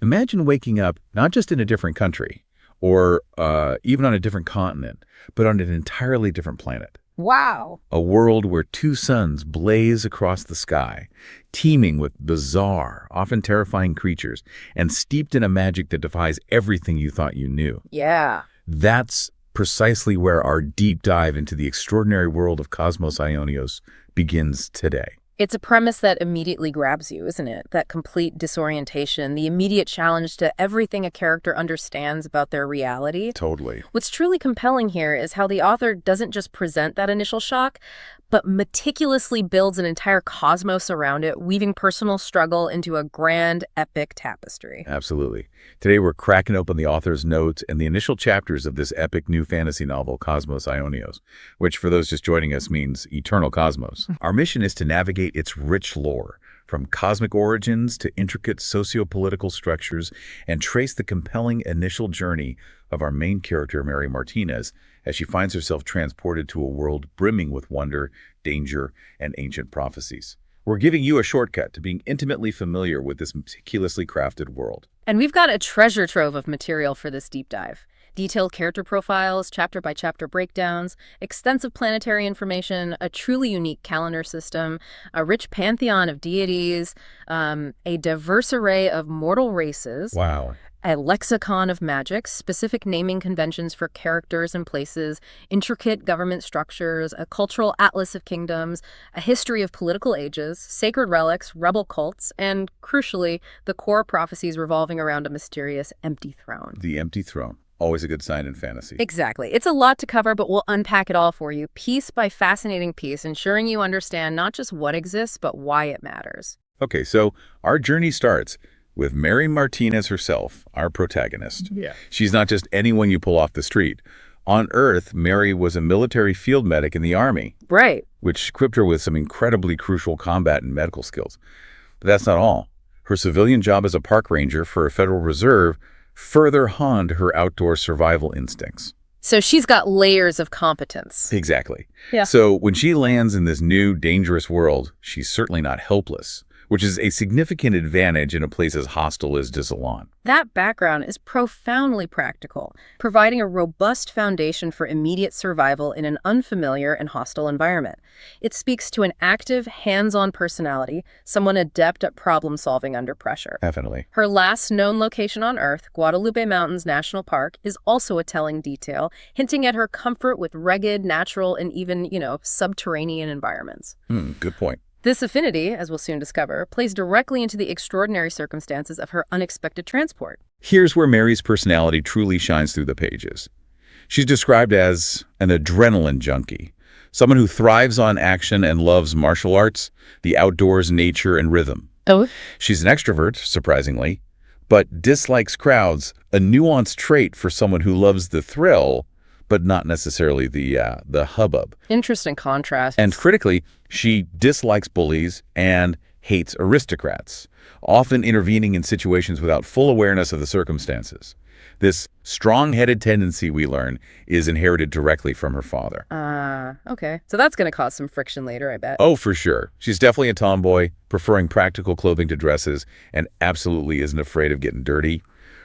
Imagine waking up not just in a different country or even on a different continent, but on an entirely different planet. Wow. A world where two suns blaze across the sky, teeming with bizarre, often terrifying creatures, and steeped in a magic that defies everything you thought you knew. Yeah. That's precisely where our deep dive into the extraordinary world of Kosmos Aionios begins today. It's a premise that immediately grabs you, isn't it? That complete disorientation, the immediate challenge to everything a character understands about their reality. Totally. What's truly compelling here is how the author doesn't just present that initial shock, but meticulously builds an entire cosmos around it, weaving personal struggle into a grand, epic tapestry. Absolutely. Today we're cracking open the author's notes and the initial chapters of this epic new fantasy novel, Kosmos Aionios, which for those just joining us means eternal cosmos. Our mission is to navigate its rich lore, from cosmic origins to intricate socio-political structures, and trace the compelling initial journey of our main character, Mary Martinez, as she finds herself transported to a world brimming with wonder, danger, and ancient prophecies. We're giving you a shortcut to being intimately familiar with this meticulously crafted world. And we've got a treasure trove of material for this deep dive. Detailed character profiles, chapter-by-chapter breakdowns, extensive planetary information, a truly unique calendar system, a rich pantheon of deities, a diverse array of mortal races. Wow. A lexicon of magic, specific naming conventions for characters and places, intricate government structures, a cultural atlas of kingdoms, a history of political ages, sacred relics, rebel cults, and, crucially, the core prophecies revolving around a mysterious empty throne. The empty throne. Always a good sign in fantasy. Exactly. It's a lot to cover, but we'll unpack it all for you, piece by fascinating piece, ensuring you understand not just what exists, but why it matters. Okay, so our journey starts with Mary Martinez herself, our protagonist. Yeah. She's not just anyone you pull off the street. On Earth, Mary was a military field medic in the Army. Right. Which equipped her with some incredibly crucial combat and medical skills. But that's not all. Her civilian job as a park ranger for a Federal Reserve further honed her outdoor survival instincts. So she's got layers of competence. Exactly. Yeah. So when she lands in this new, dangerous world, she's certainly not helpless, which is a significant advantage in a place as hostile as Dissalon. That background is profoundly practical, providing a robust foundation for immediate survival in an unfamiliar and hostile environment. It speaks to an active, hands-on personality, someone adept at problem-solving under pressure. Definitely. Her last known location on Earth, Guadalupe Mountains National Park, is also a telling detail, hinting at her comfort with rugged, natural, and even, subterranean environments. Good point. This affinity, as we'll soon discover, plays directly into the extraordinary circumstances of her unexpected transport. Here's where Mary's personality truly shines through the pages. She's described as an adrenaline junkie, someone who thrives on action and loves martial arts, the outdoors, nature, and rhythm. Oh? She's an extrovert, surprisingly, but dislikes crowds, a nuanced trait for someone who loves the thrill, but not necessarily the hubbub. Interesting contrast. And critically, she dislikes bullies and hates aristocrats, often intervening in situations without full awareness of the circumstances. This strong-headed tendency, we learn, is inherited directly from her father. Okay. So that's going to cause some friction later, I bet. Oh, for sure. She's definitely a tomboy, preferring practical clothing to dresses, and absolutely isn't afraid of getting dirty.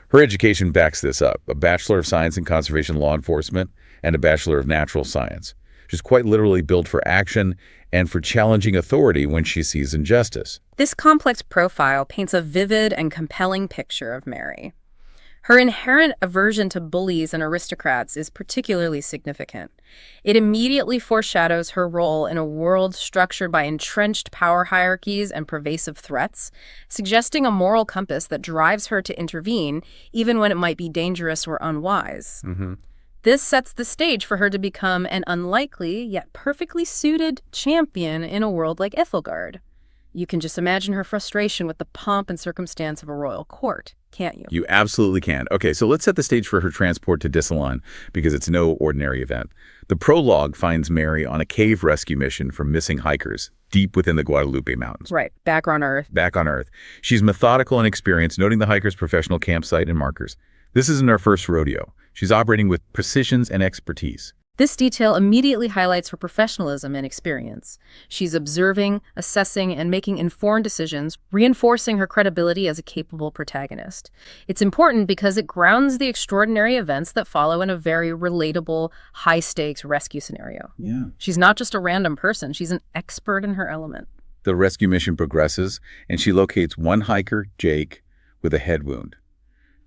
Her education backs this up, a Bachelor of Science in Conservation Law Enforcement and a Bachelor of Natural Science. She's quite literally built for action and for challenging authority when she sees injustice. This complex profile paints a vivid and compelling picture of Mary. Her inherent aversion to bullies and aristocrats is particularly significant. It immediately foreshadows her role in a world structured by entrenched power hierarchies and pervasive threats, suggesting a moral compass that drives her to intervene even when it might be dangerous or unwise. This sets the stage for her to become an unlikely yet perfectly suited champion in a world like Ethelgard. You can just imagine her frustration with the pomp and circumstance of a royal court, can't you? You absolutely can. Okay, so let's set the stage for her transport to Dissalon, because it's no ordinary event. The prologue finds Mary on a cave rescue mission for missing hikers deep within the Guadalupe Mountains. Right, back on Earth. Back on Earth. She's methodical and experienced, noting the hikers' professional campsite and markers. This isn't her first rodeo. She's operating with precision and expertise. This detail immediately highlights her professionalism and experience. She's observing, assessing, and making informed decisions, reinforcing her credibility as a capable protagonist. It's important because it grounds the extraordinary events that follow in a very relatable, high-stakes rescue scenario. Yeah. She's not just a random person, she's an expert in her element. The rescue mission progresses, and she locates one hiker, Jake, with a head wound.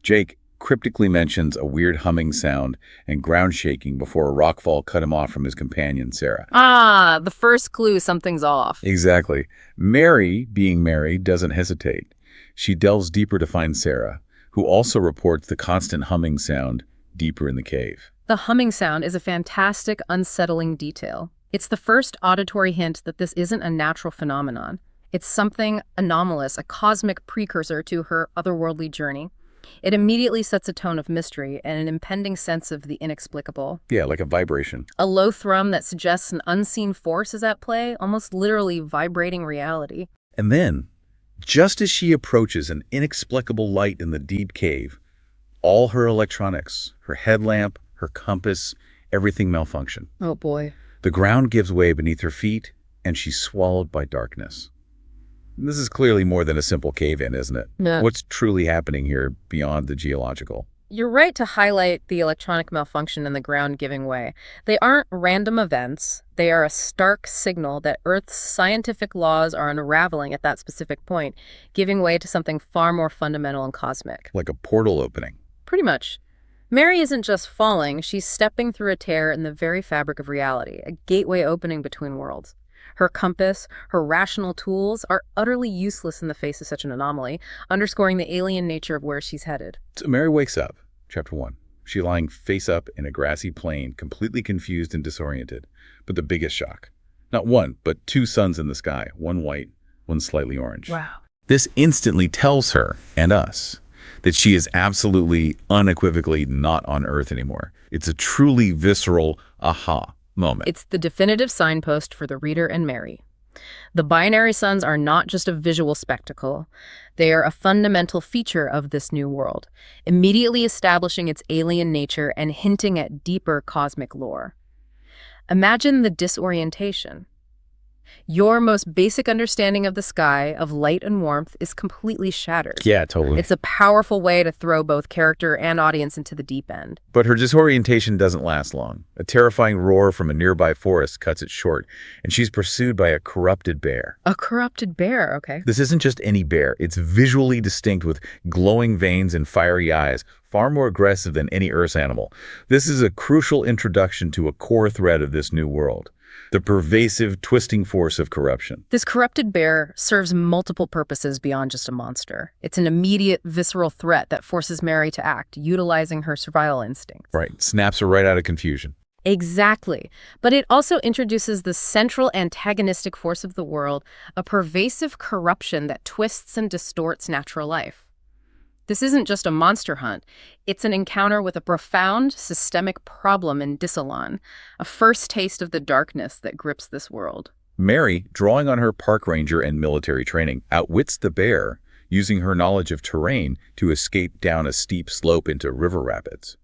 Jake cryptically mentions a weird humming sound and ground shaking before a rockfall cut him off from his companion, Sarah. Ah, the first clue something's off. Exactly. Mary, being Mary, doesn't hesitate. She delves deeper to find Sarah, who also reports the constant humming sound deeper in the cave. The humming sound is a fantastic, unsettling detail. It's the first auditory hint that this isn't a natural phenomenon. It's something anomalous, a cosmic precursor to her otherworldly journey. It immediately sets a tone of mystery and an impending sense of the inexplicable. Yeah, like a vibration. A low thrum that suggests an unseen force is at play, almost literally vibrating reality. And then, just as she approaches an inexplicable light in the deep cave, all her electronics, her headlamp, her compass, everything malfunction. Oh boy. The ground gives way beneath her feet, and she's swallowed by darkness. This is clearly more than a simple cave-in, isn't it? No. What's truly happening here beyond the geological? You're right to highlight the electronic malfunction and the ground giving way. They aren't random events. They are a stark signal that Earth's scientific laws are unraveling at that specific point, giving way to something far more fundamental and cosmic. Like a portal opening. Pretty much. Mary isn't just falling, she's stepping through a tear in the very fabric of reality, a gateway opening between worlds. Her compass, her rational tools are utterly useless in the face of such an anomaly, underscoring the alien nature of where she's headed. So Mary wakes up, chapter 1. She's lying face up in a grassy plain, completely confused and disoriented. But the biggest shock. Not one, but two suns in the sky, one white, one slightly orange. Wow. This instantly tells her, and us, that she is absolutely, unequivocally not on Earth anymore. It's a truly visceral aha moment. It's the definitive signpost for the reader and Mary. The binary suns are not just a visual spectacle. They are a fundamental feature of this new world, immediately establishing its alien nature and hinting at deeper cosmic lore. Imagine the disorientation. Your most basic understanding of the sky, of light and warmth, is completely shattered. Yeah, totally. It's a powerful way to throw both character and audience into the deep end. But her disorientation doesn't last long. A terrifying roar from a nearby forest cuts it short, and she's pursued by a corrupted bear. A corrupted bear, okay. This isn't just any bear. It's visually distinct with glowing veins and fiery eyes, far more aggressive than any Earth's animal. This is a crucial introduction to a core thread of this new world. The pervasive, twisting force of corruption. This corrupted bear serves multiple purposes beyond just a monster. It's an immediate, visceral threat that forces Mary to act, utilizing her survival instincts. Right, snaps her right out of confusion. Exactly. But it also introduces the central antagonistic force of the world, a pervasive corruption that twists and distorts natural life. This isn't just a monster hunt. It's an encounter with a profound systemic problem in Dissalon, a first taste of the darkness that grips this world. Mary, drawing on her park ranger and military training, outwits the bear, using her knowledge of terrain to escape down a steep slope into river rapids.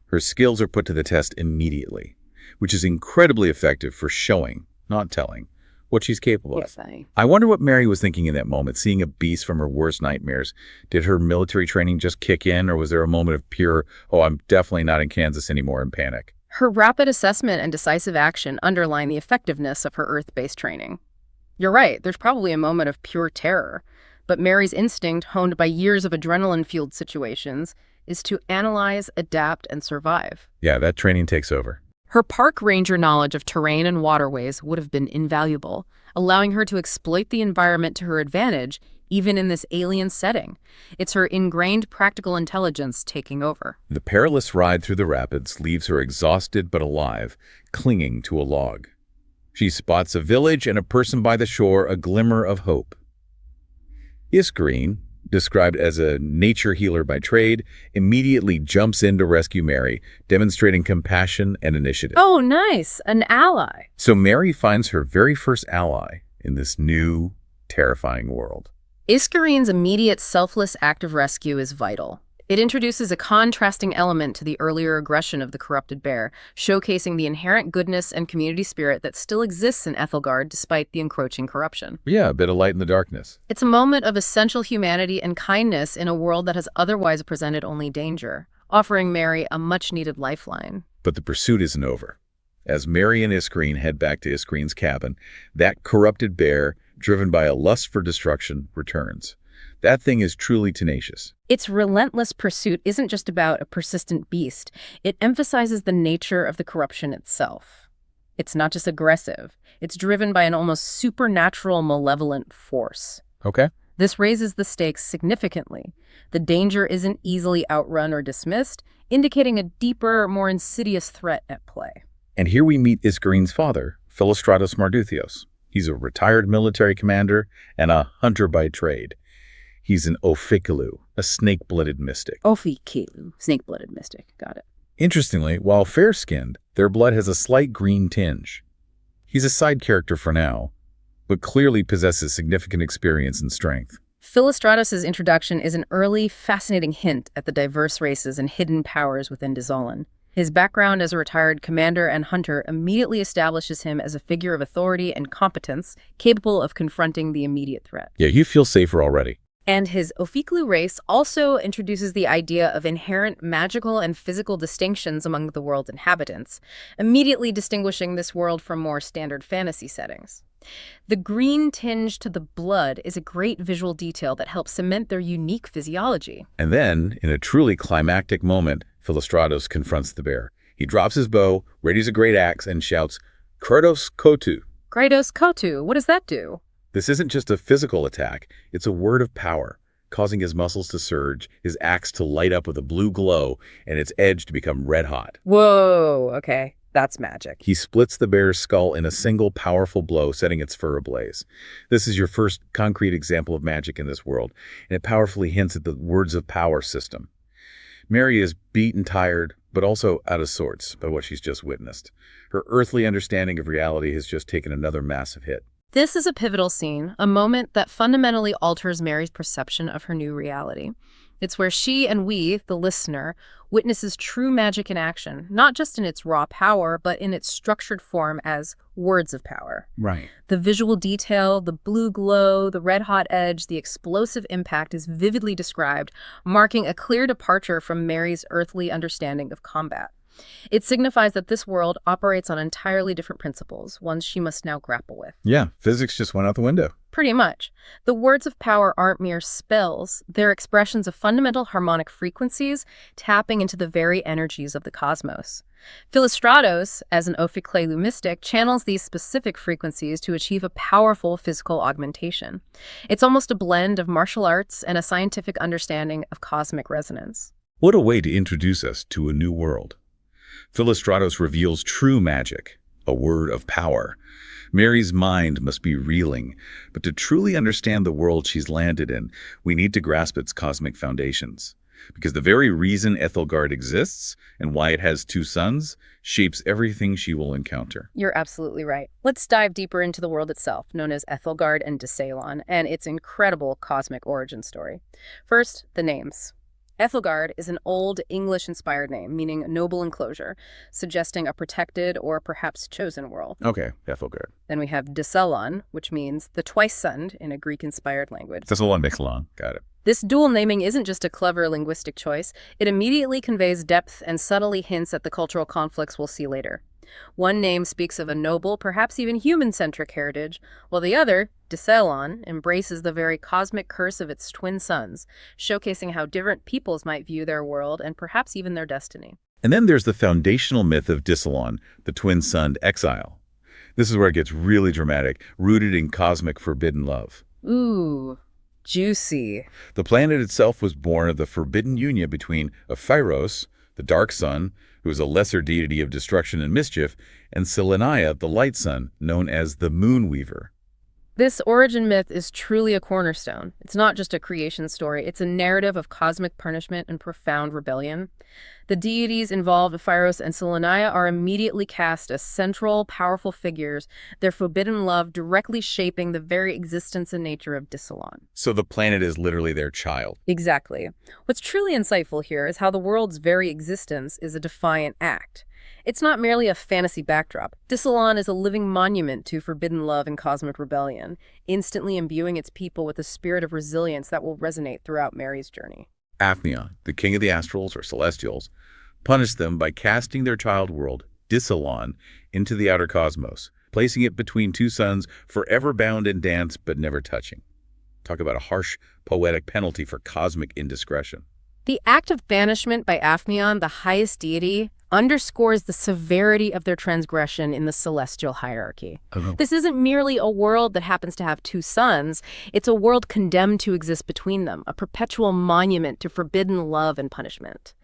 Her skills are put to the test immediately, which is incredibly effective for showing, not telling, what she's capable of. I wonder what Mary was thinking in that moment, seeing a beast from her worst nightmares. Did her military training just kick in, or was there a moment of pure, oh, I'm definitely not in Kansas anymore, and panic? Her rapid assessment and decisive action underline the effectiveness of her Earth-based training. You're right, there's probably a moment of pure terror, but Mary's instinct, honed by years of adrenaline-fueled situations, is to analyze, adapt, and survive. Yeah, that training takes over. Her park ranger knowledge of terrain and waterways would have been invaluable, allowing her to exploit the environment to her advantage, even in this alien setting. It's her ingrained practical intelligence taking over. The perilous ride through the rapids leaves her exhausted but alive, clinging to a log. She spots a village and a person by the shore, a glimmer of hope. Iskareen, described as a nature healer by trade, immediately jumps in to rescue Mary, demonstrating compassion and initiative. Oh, nice. An ally. So Mary finds her very first ally in this new, terrifying world. Iskareen's immediate selfless act of rescue is vital. It introduces a contrasting element to the earlier aggression of the corrupted bear, showcasing the inherent goodness and community spirit that still exists in Ethelgard despite the encroaching corruption. Yeah, a bit of light in the darkness. It's a moment of essential humanity and kindness in a world that has otherwise presented only danger, offering Mary a much-needed lifeline. But the pursuit isn't over. As Mary and Iskreen head back to Iskreen's cabin, that corrupted bear, driven by a lust for destruction, returns. That thing is truly tenacious. Its relentless pursuit isn't just about a persistent beast. It emphasizes the nature of the corruption itself. It's not just aggressive. It's driven by an almost supernatural, malevolent force. Okay. This raises the stakes significantly. The danger isn't easily outrun or dismissed, indicating a deeper, more insidious threat at play. And here we meet Iskreen's father, Philostratos Marduthios. He's a retired military commander and a hunter by trade. He's an Ophikilu, a snake-blooded mystic. Ophikilu, snake-blooded mystic. Got it. Interestingly, while fair-skinned, their blood has a slight green tinge. He's a side character for now, but clearly possesses significant experience and strength. Philostratos' introduction is an early, fascinating hint at the diverse races and hidden powers within Dezolan. His background as a retired commander and hunter immediately establishes him as a figure of authority and competence, capable of confronting the immediate threat. Yeah, you feel safer already. And his Ophikilu race also introduces the idea of inherent magical and physical distinctions among the world's inhabitants, immediately distinguishing this world from more standard fantasy settings. The green tinge to the blood is a great visual detail that helps cement their unique physiology. And then, in a truly climactic moment, Philostratos confronts the bear. He drops his bow, readies a great axe, and shouts, "Kratos Kotu." Kratos Kotu, what does that do? This isn't just a physical attack, it's a word of power, causing his muscles to surge, his axe to light up with a blue glow, and its edge to become red hot. Whoa, okay, that's magic. He splits the bear's skull in a single powerful blow, setting its fur ablaze. This is your first concrete example of magic in this world, and it powerfully hints at the words of power system. Mary is beat and tired, but also out of sorts by what she's just witnessed. Her earthly understanding of reality has just taken another massive hit. This is a pivotal scene, a moment that fundamentally alters Mary's perception of her new reality. It's where she and we, the listener, witnesses true magic in action, not just in its raw power, but in its structured form as words of power. Right. The visual detail, the blue glow, the red-hot edge, the explosive impact is vividly described, marking a clear departure from Mary's earthly understanding of combat. It signifies that this world operates on entirely different principles, ones she must now grapple with. Yeah, physics just went out the window. Pretty much. The words of power aren't mere spells. They're expressions of fundamental harmonic frequencies, tapping into the very energies of the cosmos. Philostratos, as an Ophikilu mystic, channels these specific frequencies to achieve a powerful physical augmentation. It's almost a blend of martial arts and a scientific understanding of cosmic resonance. What a way to introduce us to a new world. Philostratos reveals true magic, a word of power. Mary's mind must be reeling, but to truly understand the world she's landed in, we need to grasp its cosmic foundations. Because the very reason Ethelgard exists and why it has two suns shapes everything she will encounter. You're absolutely right. Let's dive deeper into the world itself, known as Ethelgard and Desalon, and its incredible cosmic origin story. First, the names. Ethelgard is an old English-inspired name, meaning noble enclosure, suggesting a protected or perhaps chosen world. Okay, Ethelgard. Then we have Desalon, which means the twice-sunned in a Greek-inspired language. Desalon Mixalon. Got it. This dual naming isn't just a clever linguistic choice. It immediately conveys depth and subtly hints at the cultural conflicts we'll see later. One name speaks of a noble, perhaps even human-centric heritage, while the other, Desalon, embraces the very cosmic curse of its twin suns, showcasing how different peoples might view their world and perhaps even their destiny. And then there's the foundational myth of Desalon, the twin-sunned exile. This is where it gets really dramatic, rooted in cosmic forbidden love. Ooh, juicy. The planet itself was born of the forbidden union between Ophiros, the dark sun, who is a lesser deity of destruction and mischief, and Selenia, the light sun, known as the moon weaver. This origin myth is truly a cornerstone. It's not just a creation story, it's a narrative of cosmic punishment and profound rebellion. The deities involved, Ephyros and Seleniah, are immediately cast as central, powerful figures, their forbidden love directly shaping the very existence and nature of Dissalon. So the planet is literally their child. Exactly. What's truly insightful here is how the world's very existence is a defiant act. It's not merely a fantasy backdrop. Dissalon is a living monument to forbidden love and cosmic rebellion, instantly imbuing its people with a spirit of resilience that will resonate throughout Mary's journey. Aphnion, the king of the astrals or celestials, punished them by casting their child world, Dissalon, into the outer cosmos, placing it between two suns, forever bound in dance but never touching. Talk about a harsh, poetic penalty for cosmic indiscretion. The act of banishment by Aphnion, the highest deity, underscores the severity of their transgression in the celestial hierarchy. This isn't merely a world that happens to have two suns, it's a world condemned to exist between them, a perpetual monument to forbidden love and punishment.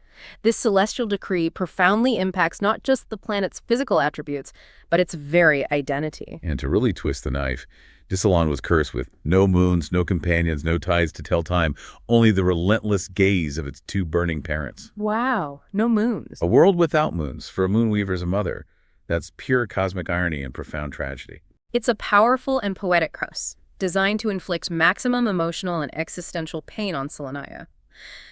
This celestial decree profoundly impacts not just the planet's physical attributes, but its very identity. And to really twist the knife, Dissalon was cursed with no moons, no companions, no tides to tell time, only the relentless gaze of its two burning parents. Wow, no moons. A world without moons, for a moonweaver's a mother. That's pure cosmic irony and profound tragedy. It's a powerful and poetic curse, designed to inflict maximum emotional and existential pain on Seleniah.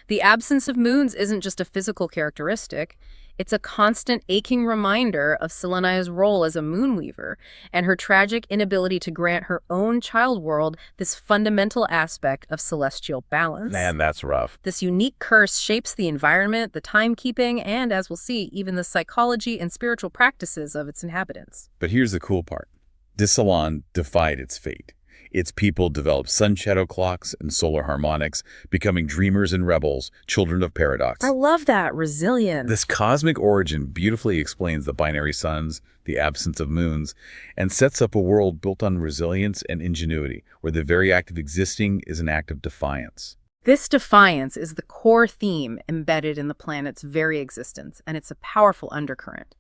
The absence of moons isn't just a physical characteristic, it's a constant aching reminder of Seleniah's role as a moonweaver and her tragic inability to grant her own child world this fundamental aspect of celestial balance. Man, that's rough. This unique curse shapes the environment, the timekeeping, and, as we'll see, even the psychology and spiritual practices of its inhabitants. But here's the cool part. Dissalon defied its fate. Its people developed sun shadow clocks and solar harmonics, becoming dreamers and rebels, children of paradox. I love that resilience. This cosmic origin beautifully explains the binary suns, the absence of moons, and sets up a world built on resilience and ingenuity, where the very act of existing is an act of defiance. This defiance is the core theme embedded in the planet's very existence, and it's a powerful undercurrent.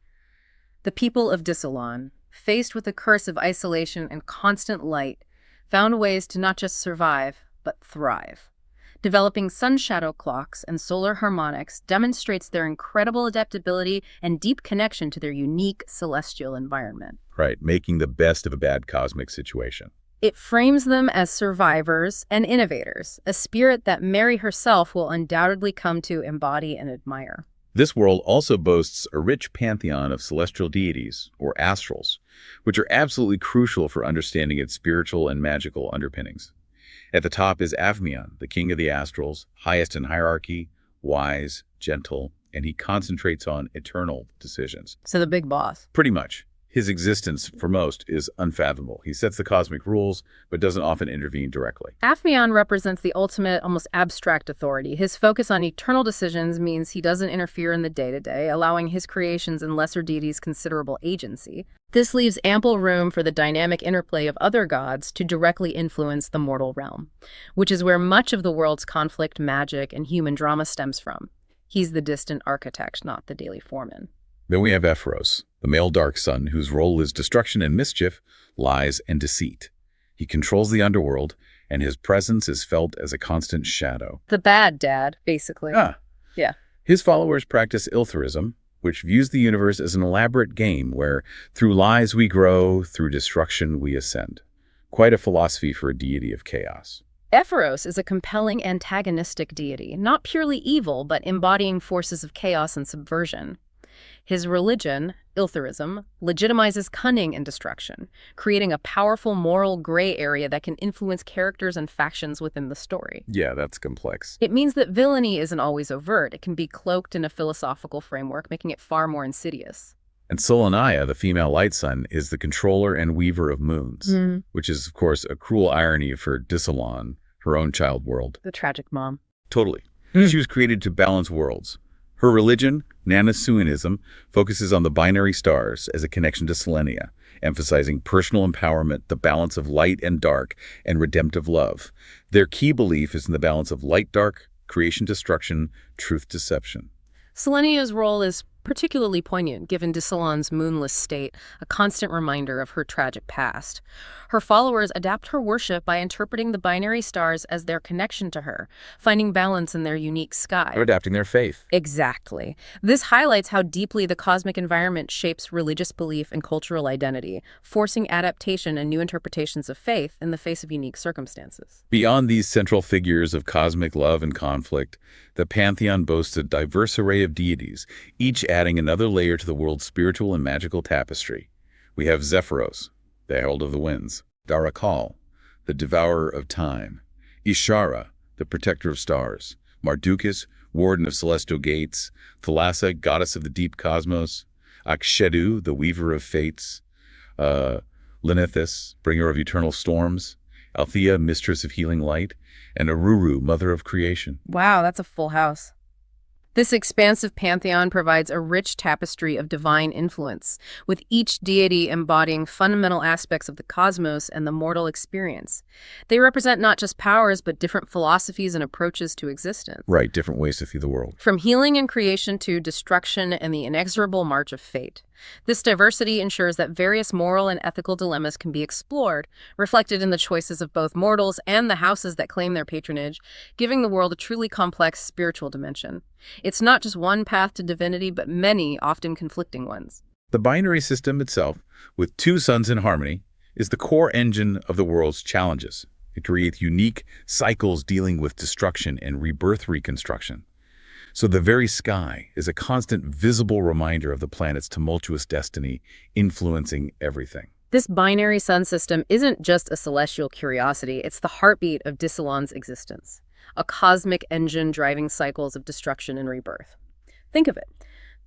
The people of Dissalon, faced with the curse of isolation and constant light, found ways to not just survive, but thrive. Developing sun shadow clocks and solar harmonics demonstrates their incredible adaptability and deep connection to their unique celestial environment. Right, making the best of a bad cosmic situation. It frames them as survivors and innovators, a spirit that Mary herself will undoubtedly come to embody and admire. This world also boasts a rich pantheon of celestial deities, or astrals, which are absolutely crucial for understanding its spiritual and magical underpinnings. At the top is Aphnion, the king of the astrals, highest in hierarchy, wise, gentle, and he concentrates on eternal decisions. So the big boss. Pretty much. His existence, for most, is unfathomable. He sets the cosmic rules, but doesn't often intervene directly. Aphnion represents the ultimate, almost abstract authority. His focus on eternal decisions means he doesn't interfere in the day-to-day, allowing his creations and lesser deities considerable agency. This leaves ample room for the dynamic interplay of other gods to directly influence the mortal realm, which is where much of the world's conflict, magic, and human drama stems from. He's the distant architect, not the daily foreman. Then we have Ephyros, the male dark sun, whose role is destruction and mischief, lies and deceit. He controls the underworld, and his presence is felt as a constant shadow. The bad dad, basically. Yeah. His followers practice ilthurism, which views the universe as an elaborate game where through lies we grow, through destruction we ascend. Quite a philosophy for a deity of chaos. Ephyros is a compelling antagonistic deity, not purely evil, but embodying forces of chaos and subversion. His religion, ilthurism, legitimizes cunning and destruction, creating a powerful moral gray area that can influence characters and factions within the story. Yeah, that's complex. It means that villainy isn't always overt. It can be cloaked in a philosophical framework, making it far more insidious. And Seleniah, the female light sun, is the controller and weaver of moons, which is, of course, a cruel irony for Dissalon, her own child world. The tragic mom. Totally. She was created to balance worlds. Her religion, Nanasuanism, focuses on the binary stars as a connection to Selenia, emphasizing personal empowerment, the balance of light and dark, and redemptive love. Their key belief is in the balance of light-dark, creation-destruction, truth-deception. Selenia's role is particularly poignant given Dissalon's moonless state, a constant reminder of her tragic past. Her followers adapt her worship by interpreting the binary stars as their connection to her, finding balance in their unique sky. They're adapting their faith. Exactly. This highlights how deeply the cosmic environment shapes religious belief and cultural identity, forcing adaptation and new interpretations of faith in the face of unique circumstances. Beyond these central figures of cosmic love and conflict, the pantheon boasts a diverse array of deities, each adding another layer to the world's spiritual and magical tapestry. We have Zephyros, the herald of the winds; Darakal, the devourer of time; Ishara, the protector of stars; Mardukis, warden of celestial gates; Thalassa, goddess of the deep cosmos; Akshedu, the weaver of fates; Lenithis, bringer of eternal storms; Althea, mistress of healing light; and Aruru, mother of creation. Wow, that's a full house. This expansive pantheon provides a rich tapestry of divine influence, with each deity embodying fundamental aspects of the cosmos and the mortal experience. They represent not just powers, but different philosophies and approaches to existence. Right, different ways to see the world. From healing and creation to destruction and the inexorable march of fate. This diversity ensures that various moral and ethical dilemmas can be explored, reflected in the choices of both mortals and the houses that claim their patronage, giving the world a truly complex spiritual dimension. It's not just one path to divinity, but many, often conflicting ones. The binary system itself, with two suns in harmony, is the core engine of the world's challenges. It creates unique cycles dealing with destruction and rebirth reconstruction. So the very sky is a constant visible reminder of the planet's tumultuous destiny, influencing everything. This binary sun system isn't just a celestial curiosity, it's the heartbeat of Dissalon's existence, a cosmic engine driving cycles of destruction and rebirth. Think of it.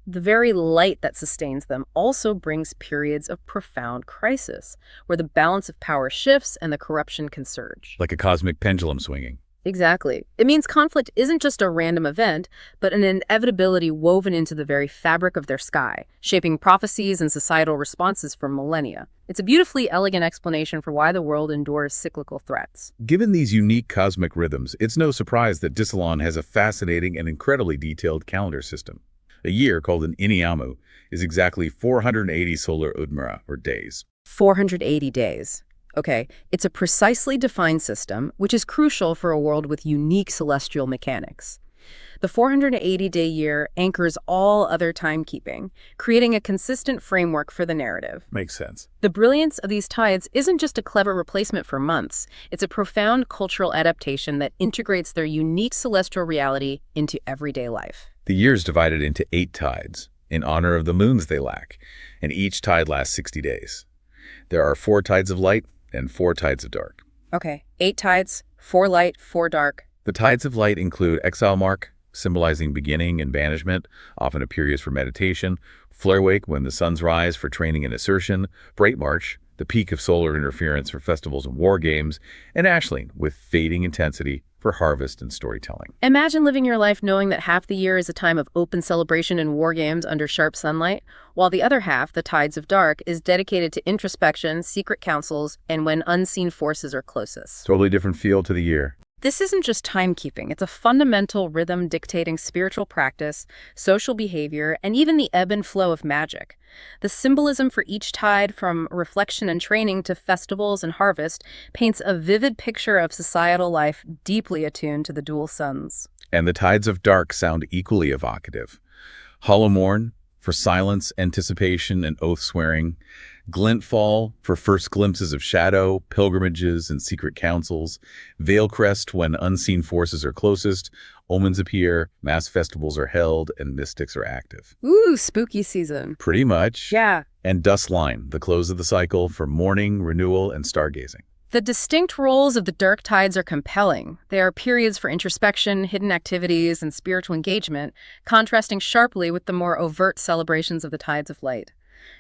The very light that sustains them also brings periods of profound crisis, where the balance of power shifts and the corruption can surge. Like a cosmic pendulum swinging. Exactly. It means conflict isn't just a random event, but an inevitability woven into the very fabric of their sky, shaping prophecies and societal responses for millennia. It's a beautifully elegant explanation for why the world endures cyclical threats. Given these unique cosmic rhythms, it's no surprise that Dissalon has a fascinating and incredibly detailed calendar system. A year, called an Iniamu, is exactly 480 solar udmara, or days. 480 days. Okay, it's a precisely defined system, which is crucial for a world with unique celestial mechanics. The 480-day year anchors all other timekeeping, creating a consistent framework for the narrative. Makes sense. The brilliance of these tides isn't just a clever replacement for months. It's a profound cultural adaptation that integrates their unique celestial reality into everyday life. The year's divided into 8 tides, in honor of the moons they lack, and each tide lasts 60 days. There are 4 tides of light and 4 tides of dark. Okay, 8 tides, 4 light, 4 dark. The tides of light include exile mark, symbolizing beginning and banishment, often a period for meditation; flare-wake, when the suns rise, for training and assertion; bright march, the peak of solar interference, for festivals and war games; and ashling, with fading intensity, for harvest and storytelling. Imagine living your life knowing that half the year is a time of open celebration and war games under sharp sunlight, while the other half, the tides of dark, is dedicated to introspection, secret councils, and when unseen forces are closest. Totally different feel to the year. This isn't just timekeeping, it's a fundamental rhythm dictating spiritual practice, social behavior, and even the ebb and flow of magic. The symbolism for each tide, from reflection and training to festivals and harvest, paints a vivid picture of societal life deeply attuned to the dual suns. And the tides of dark sound equally evocative. Hallowmorn, for silence, anticipation, and oath-swearing; Glintfall, for first glimpses of shadow, pilgrimages, and secret councils; Veilcrest, when unseen forces are closest, omens appear, mass festivals are held, and mystics are active. Ooh, spooky season. Pretty much. Yeah. And Duskline, the close of the cycle, for mourning, renewal, and stargazing. The distinct roles of the dark tides are compelling. They are periods for introspection, hidden activities, and spiritual engagement, contrasting sharply with the more overt celebrations of the tides of light.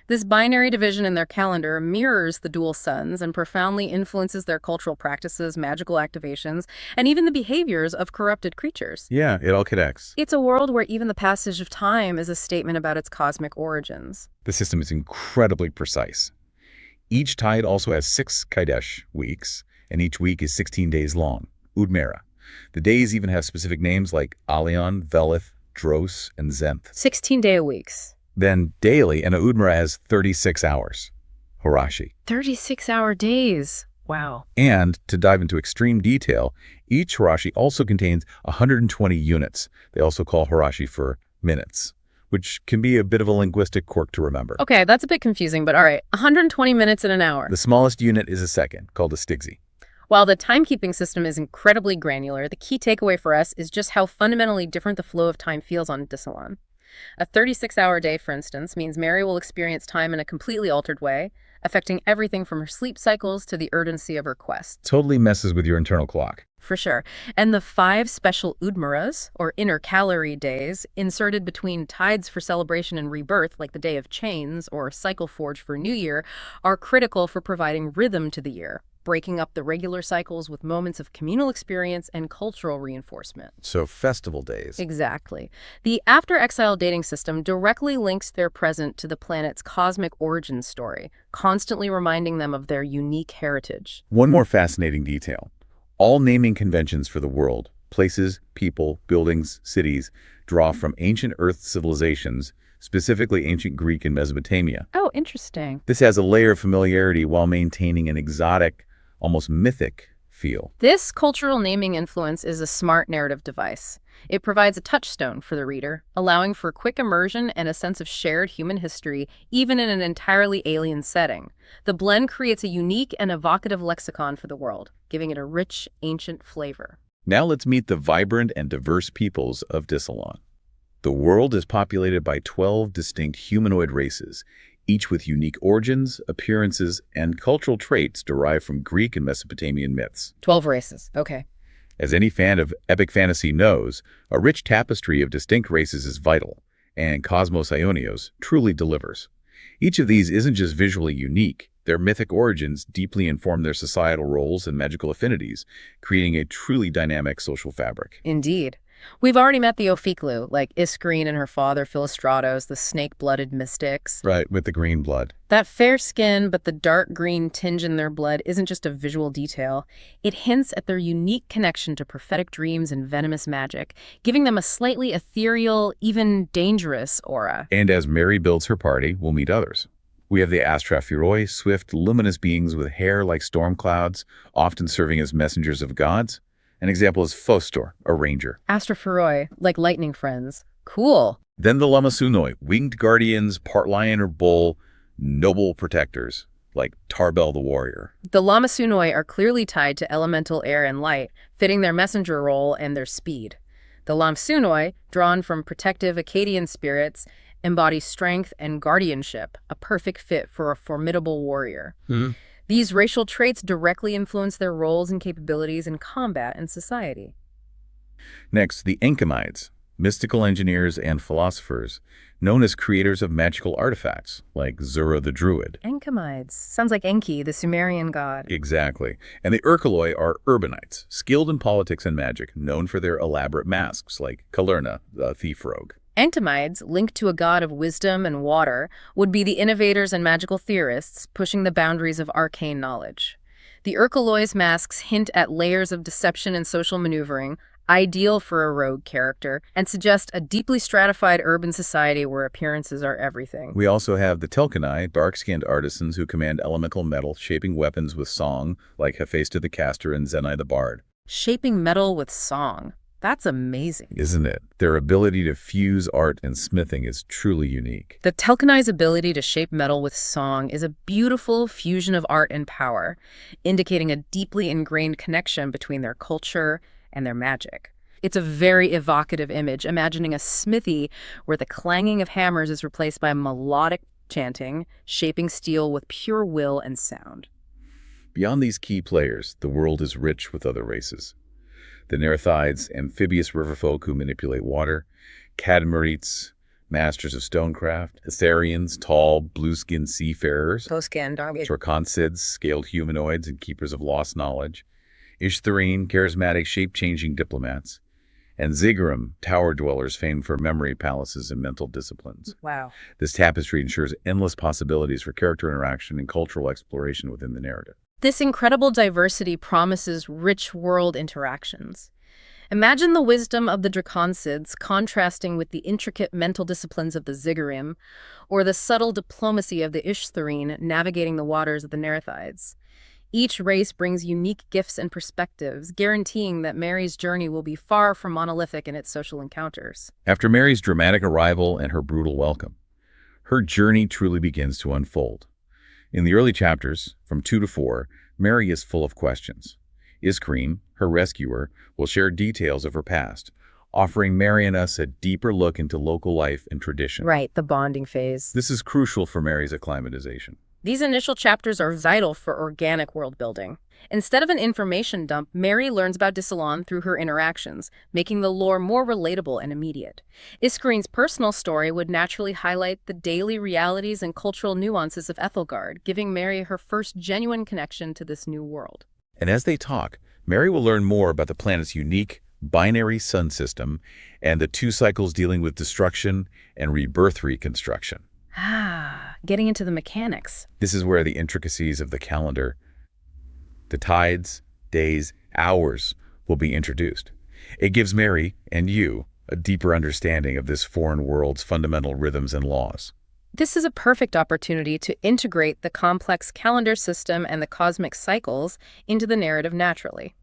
This binary division in their calendar mirrors the dual suns and profoundly influences their cultural practices, magical activations, and even the behaviors of corrupted creatures. Yeah, it all connects. It's a world where even the passage of time is a statement about its cosmic origins. The system is incredibly precise. Each tide also has 6 Kaidesh weeks, and each week is 16 days long, Udmera. The days even have specific names like Alion, Velith, Dros, and Zenth. 16-day-a-weeks. Then daily, an Udmara has 36 hours. Hirashi. 36-hour days. Wow. And, to dive into extreme detail, each Hirashi also contains 120 units. They also call Hirashi for minutes, which can be a bit of a linguistic quirk to remember. Okay, that's a bit confusing, but all right. 120 minutes in an hour. The smallest unit is a second, called a stigzi. While the timekeeping system is incredibly granular, the key takeaway for us is just how fundamentally different the flow of time feels on Dissalon. A 36-hour day, for instance, means Mary will experience time in a completely altered way, affecting everything from her sleep cycles to the urgency of her quest. Totally messes with your internal clock. For sure. And the 5 special Udmaras, or intercalary days, inserted between tides for celebration and rebirth, like the Day of Chains or Cycle Forge for New Year, are critical for providing rhythm to the year, breaking up the regular cycles with moments of communal experience and cultural reinforcement. So festival days. Exactly. The after-exile dating system directly links their present to the planet's cosmic origin story, constantly reminding them of their unique heritage. One more fascinating detail. All naming conventions for the world, places, people, buildings, cities, draw from ancient Earth civilizations, specifically ancient Greek and Mesopotamia. Oh, interesting. This has a layer of familiarity while maintaining an exotic, almost mythic feel. This cultural naming influence is a smart narrative device. It provides a touchstone for the reader, allowing for quick immersion and a sense of shared human history, even in an entirely alien setting. The blend creates a unique and evocative lexicon for the world, giving it a rich, ancient flavor. Now let's meet the vibrant and diverse peoples of Dissalon. The world is populated by 12 distinct humanoid races, each with unique origins, appearances, and cultural traits derived from Greek and Mesopotamian myths. 12 races. Okay. As any fan of epic fantasy knows, a rich tapestry of distinct races is vital, and Kosmos Aionios truly delivers. Each of these isn't just visually unique. Their mythic origins deeply inform their societal roles and magical affinities, creating a truly dynamic social fabric. Indeed. We've already met the Ophiklu, like Iskrene and her father Philostratos, the snake-blooded mystics. Right, with the green blood. That fair skin, but the dark green tinge in their blood isn't just a visual detail. It hints at their unique connection to prophetic dreams and venomous magic, giving them a slightly ethereal, even dangerous aura. And as Mary builds her party, we'll meet others. We have the Astraphiroi, swift, luminous beings with hair like storm clouds, often serving as messengers of gods. An example is Fostor, a ranger. Astraphiroi, like lightning friends. Cool. Then the Lamasunoi, winged guardians, part lion or bull, noble protectors, like Tarbell the warrior. The Lamasunoi are clearly tied to elemental air and light, fitting their messenger role and their speed. The Lamsunoi, drawn from protective Akkadian spirits, embody strength and guardianship, a perfect fit for a formidable warrior. These racial traits directly influence their roles and capabilities in combat and society. Next, the Enkamides, mystical engineers and philosophers, known as creators of magical artifacts, like Zura the Druid. Enkamides. Sounds like Enki, the Sumerian god. Exactly. And the Urkaloi are urbanites, skilled in politics and magic, known for their elaborate masks, like Kalerna, the thief rogue. Enkamides, linked to a god of wisdom and water, would be the innovators and magical theorists pushing the boundaries of arcane knowledge. The Urkaloi's masks hint at layers of deception and social maneuvering, ideal for a rogue character, and suggest a deeply stratified urban society where appearances are everything. We also have the Telkanai, dark-skinned artisans who command elemental metal, shaping weapons with song, like Hephaestus the caster and Zenai the bard. Shaping metal with song. That's amazing. Isn't it? Their ability to fuse art and smithing is truly unique. The Telkanai's ability to shape metal with song is a beautiful fusion of art and power, indicating a deeply ingrained connection between their culture and their magic. It's a very evocative image, imagining a smithy where the clanging of hammers is replaced by melodic chanting, shaping steel with pure will and sound. Beyond these key players, the world is rich with other races. The Nerethides, amphibious riverfolk who manipulate water, Cadmerites, masters of stonecraft, Etherians, tall, blue-skinned seafarers, Torconsids, scaled humanoids and keepers of lost knowledge, Ishtharine, charismatic, shape-changing diplomats, and Zigguram, tower dwellers famed for memory palaces and mental disciplines. Wow. This tapestry ensures endless possibilities for character interaction and cultural exploration within the narrative. This incredible diversity promises rich world interactions. Imagine the wisdom of the Draconsids contrasting with the intricate mental disciplines of the Ziggurim, or the subtle diplomacy of the Ishtharine navigating the waters of the Nereithides. Each race brings unique gifts and perspectives, guaranteeing that Mary's journey will be far from monolithic in its social encounters. After Mary's dramatic arrival and her brutal welcome, her journey truly begins to unfold. In the early chapters, from 2 to 4, Mary is full of questions. Iskreen, her rescuer, will share details of her past, offering Mary and us a deeper look into local life and tradition. Right, the bonding phase. This is crucial for Mary's acclimatization. These initial chapters are vital for organic world building. Instead of an information dump, Mary learns about Dissalon through her interactions, making the lore more relatable and immediate. Iskreen's personal story would naturally highlight the daily realities and cultural nuances of Ethelgard, giving Mary her first genuine connection to this new world. And as they talk, Mary will learn more about the planet's unique binary sun system and the 2 cycles dealing with destruction and rebirth reconstruction. Getting into the mechanics. This is where the intricacies of the calendar, the tides, days, hours will be introduced. It gives Mary and you a deeper understanding of this foreign world's fundamental rhythms and laws. This is a perfect opportunity to integrate the complex calendar system and the cosmic cycles into the narrative naturally.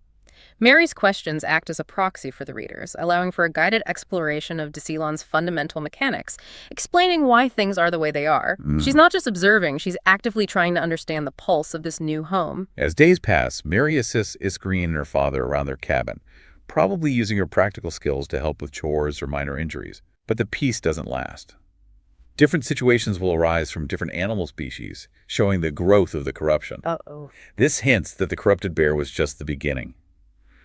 Mary's questions act as a proxy for the readers, allowing for a guided exploration of Dissalon's fundamental mechanics, explaining why things are the way they are. She's not just observing, she's actively trying to understand the pulse of this new home. As days pass, Mary assists Iskreen and her father around their cabin, probably using her practical skills to help with chores or minor injuries. But the peace doesn't last. Different situations will arise from different animal species, showing the growth of the corruption. This hints that the corrupted bear was just the beginning.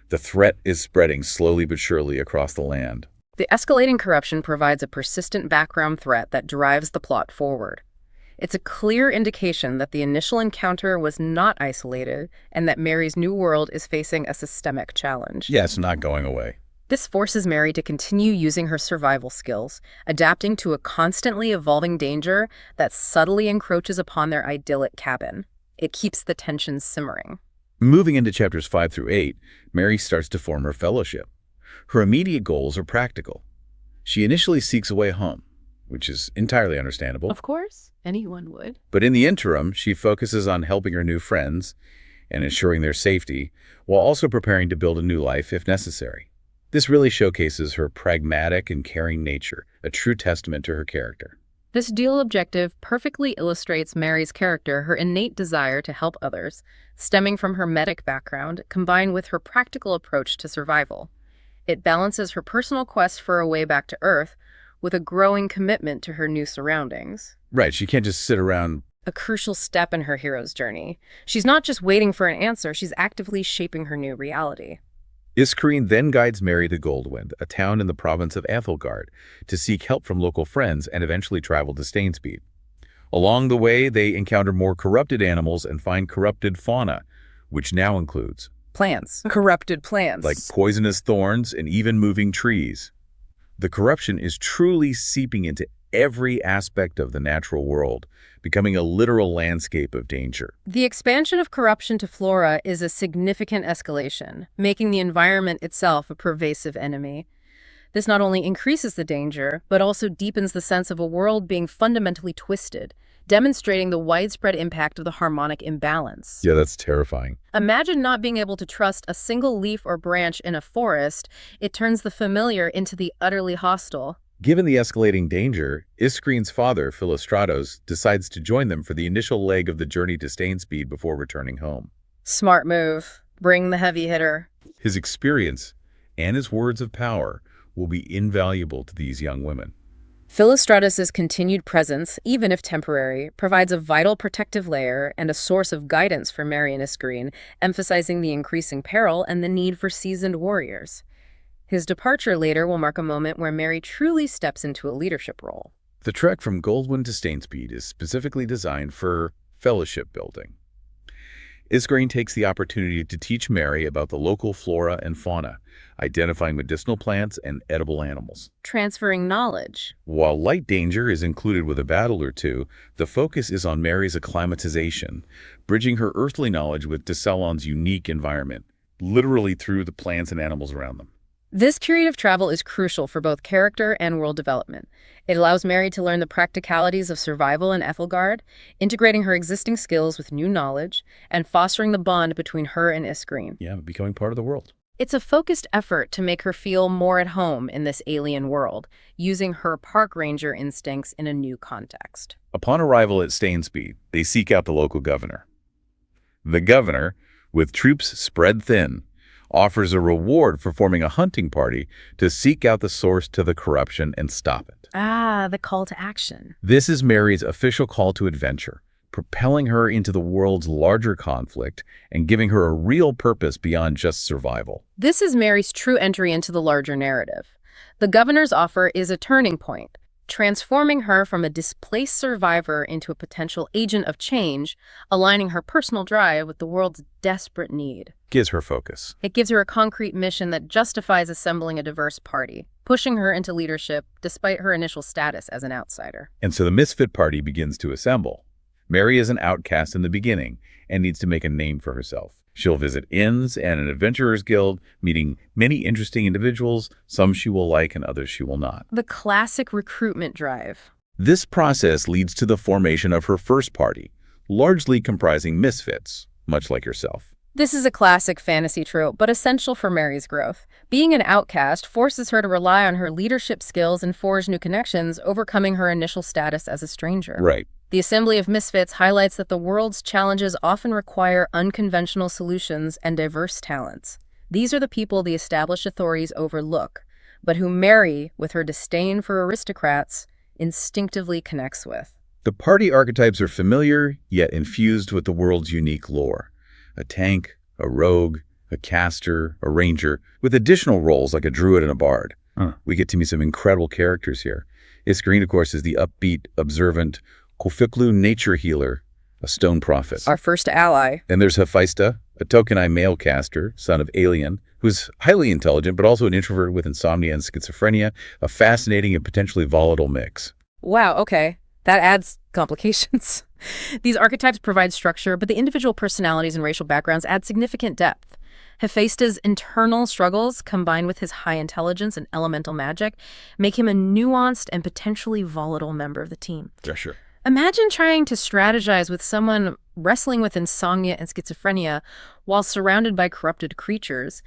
The threat is spreading slowly but surely across the land. The escalating corruption provides a persistent background threat that drives the plot forward. It's a clear indication that the initial encounter was not isolated and that Mary's new world is facing a systemic challenge. Yes, not going away. This forces Mary to continue using her survival skills, adapting to a constantly evolving danger that subtly encroaches upon their idyllic cabin. It keeps the tension simmering. Moving into chapters 5 through 8, Mary starts to form her fellowship. Her immediate goals are practical. She initially seeks a way home, which is entirely understandable. Of course, anyone would. But in the interim, she focuses on helping her new friends and ensuring their safety, while also preparing to build a new life if necessary. This really showcases her pragmatic and caring nature, a true testament to her character. This dual objective perfectly illustrates Mary's character, her innate desire to help others, stemming from her medic background, combined with her practical approach to survival. It balances her personal quest for a way back to Earth with a growing commitment to her new surroundings. Right, she can't just sit around. A crucial step in her hero's journey. She's not just waiting for an answer, she's actively shaping her new reality. Iskreen then guides Mary to Goldwind, a town in the province of Ethelgard, to seek help from local friends and eventually travel to Stainspeed. Along the way, they encounter more corrupted animals and find corrupted fauna, which now includes Plants. Corrupted plants. like poisonous thorns and even moving trees. The corruption is truly seeping into every aspect of the natural world, becoming a literal landscape of danger. The expansion of corruption to flora is a significant escalation, making the environment itself a pervasive enemy. This not only increases the danger, but also deepens the sense of a world being fundamentally twisted, demonstrating the widespread impact of the harmonic imbalance. Yeah, that's terrifying. Imagine not being able to trust a single leaf or branch in a forest. It turns the familiar into the utterly hostile. Given the escalating danger, Iskreen's father, Philostratos, decides to join them for the initial leg of the journey to Stainspeed before returning home. Smart move. Bring the heavy hitter. His experience and his words of power will be invaluable to these young women. Philostratus' continued presence, even if temporary, provides a vital protective layer and a source of guidance for Mary and Iskreen, emphasizing the increasing peril and the need for seasoned warriors. His departure later will mark a moment where Mary truly steps into a leadership role. The trek from Goldwind to Stainspeed is specifically designed for fellowship building. Iskreen takes the opportunity to teach Mary about the local flora and fauna, identifying medicinal plants and edible animals. Transferring knowledge. While light danger is included with a battle or two, the focus is on Mary's acclimatization, bridging her earthly knowledge with Dissalon's unique environment, literally through the plants and animals around them. This period of travel is crucial for both character and world development. It allows Mary to learn the practicalities of survival in Ethelgard, integrating her existing skills with new knowledge, and fostering the bond between her and Iskgreen. Yeah, becoming part of the world. It's a focused effort to make her feel more at home in this alien world, using her park ranger instincts in a new context. Upon arrival at Stainspeed, they seek out the local governor. The governor, with troops spread thin, offers a reward for forming a hunting party to seek out the source to the corruption and stop it. Ah, the call to action. This is Mary's official call to adventure, propelling her into the world's larger conflict and giving her a real purpose beyond just survival. This is Mary's true entry into the larger narrative. The governor's offer is a turning point, transforming her from a displaced survivor into a potential agent of change, aligning her personal drive with the world's desperate need. Gives her focus. It gives her a concrete mission that justifies assembling a diverse party, pushing her into leadership despite her initial status as an outsider. And so the misfit party begins to assemble. Mary is an outcast in the beginning and needs to make a name for herself. She'll visit inns and an adventurer's guild, meeting many interesting individuals, some she will like and others she will not. The classic recruitment drive. This process leads to the formation of her first party, largely comprising misfits, much like herself. This is a classic fantasy trope, but essential for Mary's growth. Being an outcast forces her to rely on her leadership skills and forge new connections, overcoming her initial status as a stranger. Right. The Assembly of Misfits highlights that the world's challenges often require unconventional solutions and diverse talents. These are the people the established authorities overlook, but who Mary, with her disdain for aristocrats, instinctively connects with. The party archetypes are familiar, yet infused with the world's unique lore. A tank, a rogue, a caster, a ranger, with additional roles like a druid and a bard. We get to meet some incredible characters here. Iskgreen, of course, is the upbeat, observant, Kofiklu nature healer, a stone prophet. Our first ally. Then there's Hephaestus, a Tokenai male caster, son of Alien, who's highly intelligent, but also an introvert with insomnia and schizophrenia, a fascinating and potentially volatile mix. Wow, okay. That adds complications. These archetypes provide structure, but the individual personalities and racial backgrounds add significant depth. Hephaestus' internal struggles, combined with his high intelligence and elemental magic, make him a nuanced and potentially volatile member of the team. Yeah, sure. Imagine trying to strategize with someone wrestling with insomnia and schizophrenia while surrounded by corrupted creatures.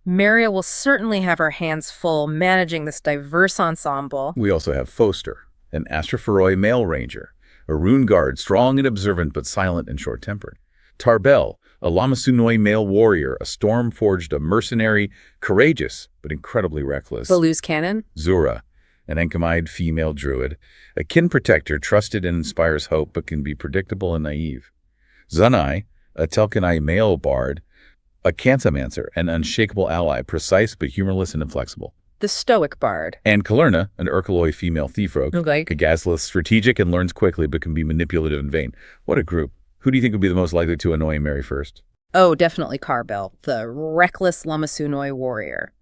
Maria will certainly have her hands full managing this diverse ensemble. We also have Foster, an Astrophoroi male ranger, a rune guard, strong and observant but silent and short-tempered. Tarbell, a Lamasunoi male warrior, a storm-forged, a mercenary, courageous but incredibly reckless. Baloo's Cannon. Zura, an Enkamide female druid, a kin protector, trusted and inspires hope but can be predictable and naive. Zunai, a Telkanai male bard, a Kantamancer, an unshakable ally, precise but humorless and inflexible. The Stoic Bard. And Kalerna, an Urkaloi female thief rogue, Okay. a Gazlith, strategic and learns quickly but can be manipulative and vain. What a group. Who do you think would be the most likely to annoy Mary first? Oh, definitely Carbell, the reckless Lamasunoi warrior.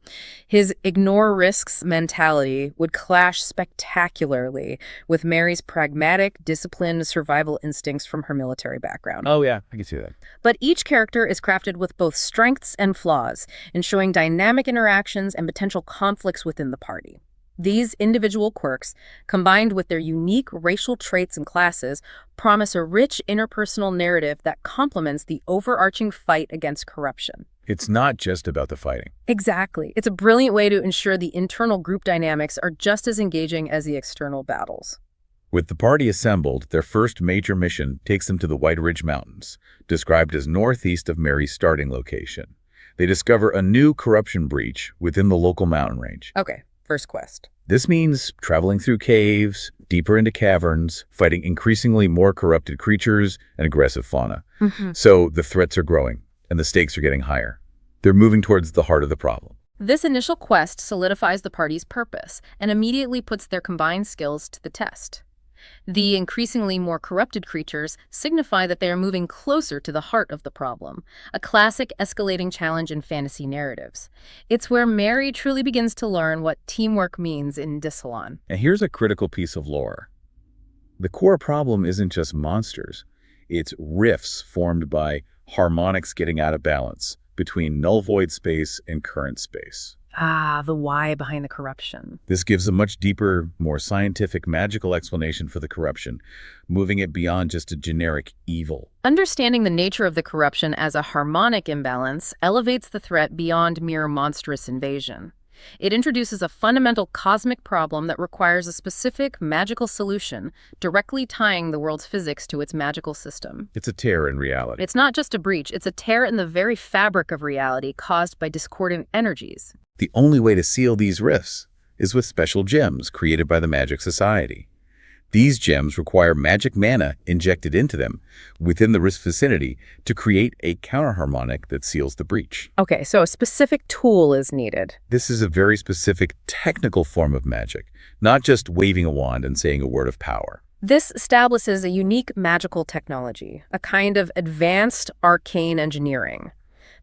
His ignore risks mentality would clash spectacularly with Mary's pragmatic, disciplined survival instincts from her military background. Oh, yeah, I can see that. But each character is crafted with both strengths and flaws, ensuring dynamic interactions and potential conflicts within the party. These individual quirks, combined with their unique racial traits and classes, promise a rich interpersonal narrative that complements the overarching fight against corruption. It's not just about the fighting. Exactly. It's a brilliant way to ensure the internal group dynamics are just as engaging as the external battles. With the party assembled, their first major mission takes them to the White Ridge Mountains, described as northeast of Mary's starting location. They discover a new corruption breach within the local mountain range. Okay, first quest. This means traveling through caves, deeper into caverns, fighting increasingly more corrupted creatures and aggressive fauna. So the threats are growing, and the stakes are getting higher. They're moving towards the heart of the problem. This initial quest solidifies the party's purpose and immediately puts their combined skills to the test. The increasingly more corrupted creatures signify that they are moving closer to the heart of the problem, a classic escalating challenge in fantasy narratives. It's where Mary truly begins to learn what teamwork means in Dissalon. And here's a critical piece of lore. The core problem isn't just monsters. It's rifts formed by harmonics getting out of balance between null void space and current space. Ah, the why behind the corruption. This gives a much deeper, more scientific, magical explanation for the corruption, moving it beyond just a generic evil. Understanding the nature of the corruption as a harmonic imbalance elevates the threat beyond mere monstrous invasion. It introduces a fundamental cosmic problem that requires a specific magical solution, directly tying the world's physics to its magical system. It's a tear in reality. It's not just a breach, it's a tear in the very fabric of reality caused by discordant energies. The only way to seal these rifts is with special gems created by the Magic Society. These gems require magic mana injected into them within the rift vicinity to create a counterharmonic that seals the breach. Okay, so a specific tool is needed. This is a very specific technical form of magic, not just waving a wand and saying a word of power. This establishes a unique magical technology, a kind of advanced arcane engineering.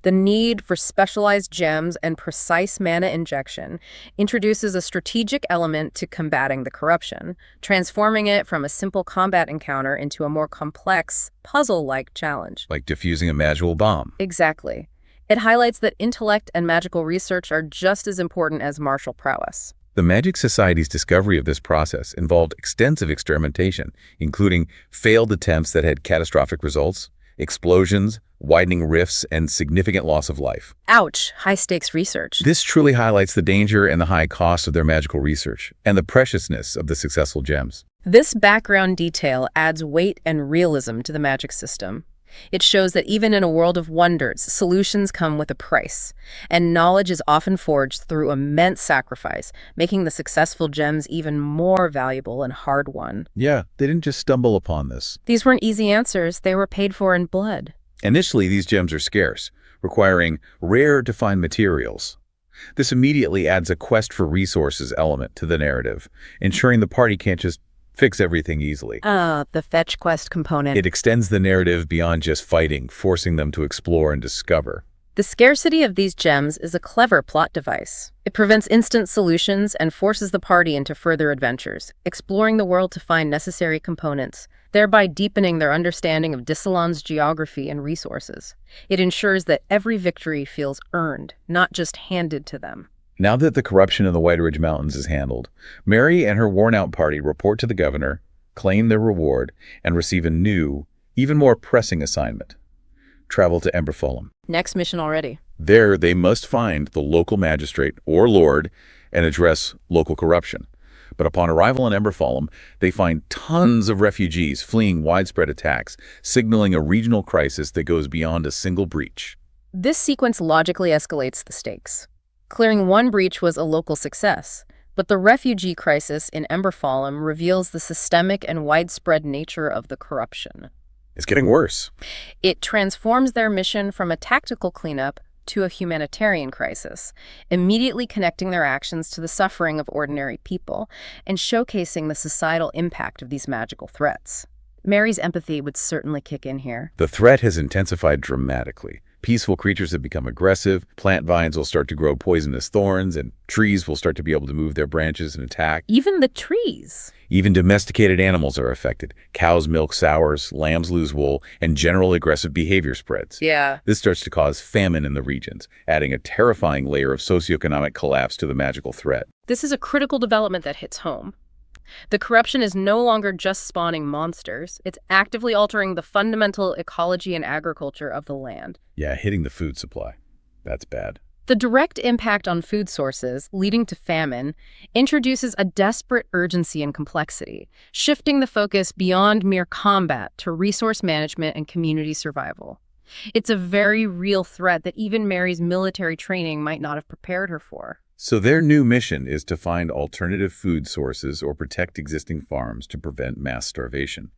The need for specialized gems and precise mana injection introduces a strategic element to combating the corruption, transforming it from a simple combat encounter into a more complex, puzzle-like challenge. Like diffusing a magical bomb. Exactly. It highlights that intellect and magical research are just as important as martial prowess. The Magic Society's discovery of this process involved extensive experimentation, including failed attempts that had catastrophic results, explosions, widening rifts, and significant loss of life. Ouch, high-stakes research. This truly highlights the danger and the high cost of their magical research, and the preciousness of the successful gems. This background detail adds weight and realism to the magic system. It shows that even in a world of wonders, solutions come with a price, and knowledge is often forged through immense sacrifice, making the successful gems even more valuable and hard-won. Yeah, they didn't just stumble upon this. These weren't easy answers, they were paid for in blood. Initially, these gems are scarce, requiring rare to find materials. This immediately adds a quest for resources element to the narrative, ensuring the party can't just fix everything easily. The fetch quest component. It extends the narrative beyond just fighting, forcing them to explore and discover. The scarcity of these gems is a clever plot device. It prevents instant solutions and forces the party into further adventures, exploring the world to find necessary components, thereby deepening their understanding of Dissalon's geography and resources. It ensures that every victory feels earned, not just handed to them. Now that the corruption in the White Ridge Mountains is handled, Mary and her worn-out party report to the governor, claim their reward, and receive a new, even more pressing assignment: travel to Emberfallen. Next mission already. There, they must find the local magistrate or lord and address local corruption. But upon arrival in Emberfallen, they find tons of refugees fleeing widespread attacks, signaling a regional crisis that goes beyond a single breach. This sequence logically escalates the stakes. Clearing one breach was a local success, but the refugee crisis in Emberfallen reveals the systemic and widespread nature of the corruption. It's getting worse. It transforms their mission from a tactical cleanup to a humanitarian crisis, immediately connecting their actions to the suffering of ordinary people and showcasing the societal impact of these magical threats. Mary's empathy would certainly kick in here. The threat has intensified dramatically. Peaceful creatures have become aggressive, plant vines will start to grow poisonous thorns, and trees will start to be able to move their branches and attack. Even the trees. Even domesticated animals are affected. Cows' milk sours, lambs lose wool, and general aggressive behavior spreads. Yeah. This starts to cause famine in the regions, adding a terrifying layer of socioeconomic collapse to the magical threat. This is a critical development that hits home. The corruption is no longer just spawning monsters. It's actively altering the fundamental ecology and agriculture of the land. Yeah, hitting the food supply. That's bad. The direct impact on food sources, leading to famine, introduces a desperate urgency and complexity, shifting the focus beyond mere combat to resource management and community survival. It's a very real threat that even Mary's military training might not have prepared her for. So their new mission is to find alternative food sources or protect existing farms to prevent mass starvation.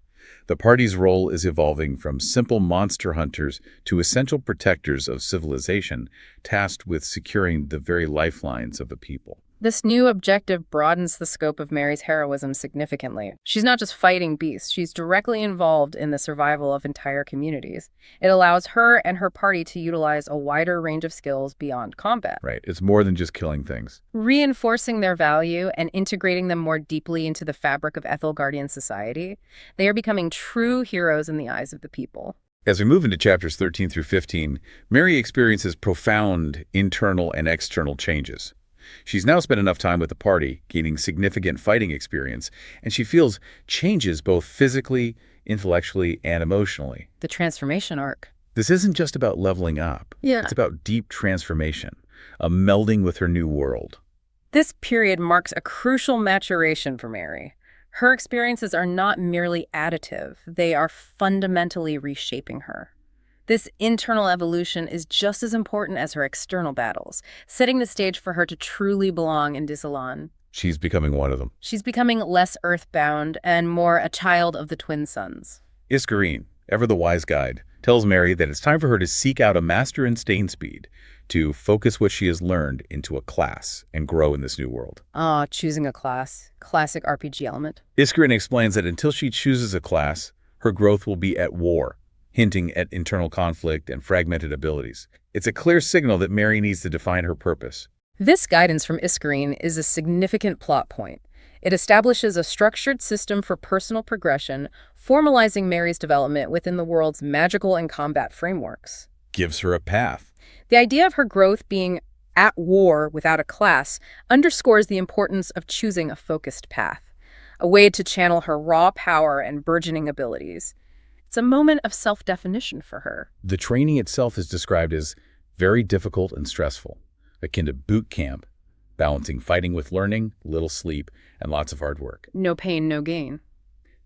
The party's role is evolving from simple monster hunters to essential protectors of civilization, tasked with securing the very lifelines of the people. This new objective broadens the scope of Mary's heroism significantly. She's not just fighting beasts, she's directly involved in the survival of entire communities. It allows her and her party to utilize a wider range of skills beyond combat. Right, it's more than just killing things. Reinforcing their value and integrating them more deeply into the fabric of Ethelgardian society, they are becoming true heroes in the eyes of the people. As we move into chapters 13 through 15, Mary experiences profound internal and external changes. She's now spent enough time with the party, gaining significant fighting experience, and she feels changes both physically, intellectually, and emotionally. The transformation arc. This isn't just about leveling up. Yeah. It's about deep transformation, a melding with her new world. This period marks a crucial maturation for Mary. Her experiences are not merely additive, they are fundamentally reshaping her. This internal evolution is just as important as her external battles, setting the stage for her to truly belong in Dissalon. She's becoming one of them. She's becoming less earthbound and more a child of the twin suns. Iskareen, ever the wise guide, tells Mary that it's time for her to seek out a master in stain speed, to focus what she has learned into a class and grow in this new world. Choosing a class. Classic RPG element. Iskareen explains that until she chooses a class, her growth will be at war, hinting at internal conflict and fragmented abilities. It's a clear signal that Mary needs to define her purpose. This guidance from Iskareen is a significant plot point. It establishes a structured system for personal progression, formalizing Mary's development within the world's magical and combat frameworks. Gives her a path. The idea of her growth being at war without a class underscores the importance of choosing a focused path, a way to channel her raw power and burgeoning abilities. It's a moment of self-definition for her. The training itself is described as very difficult and stressful, akin to boot camp, balancing fighting with learning, little sleep, and lots of hard work. No pain, no gain.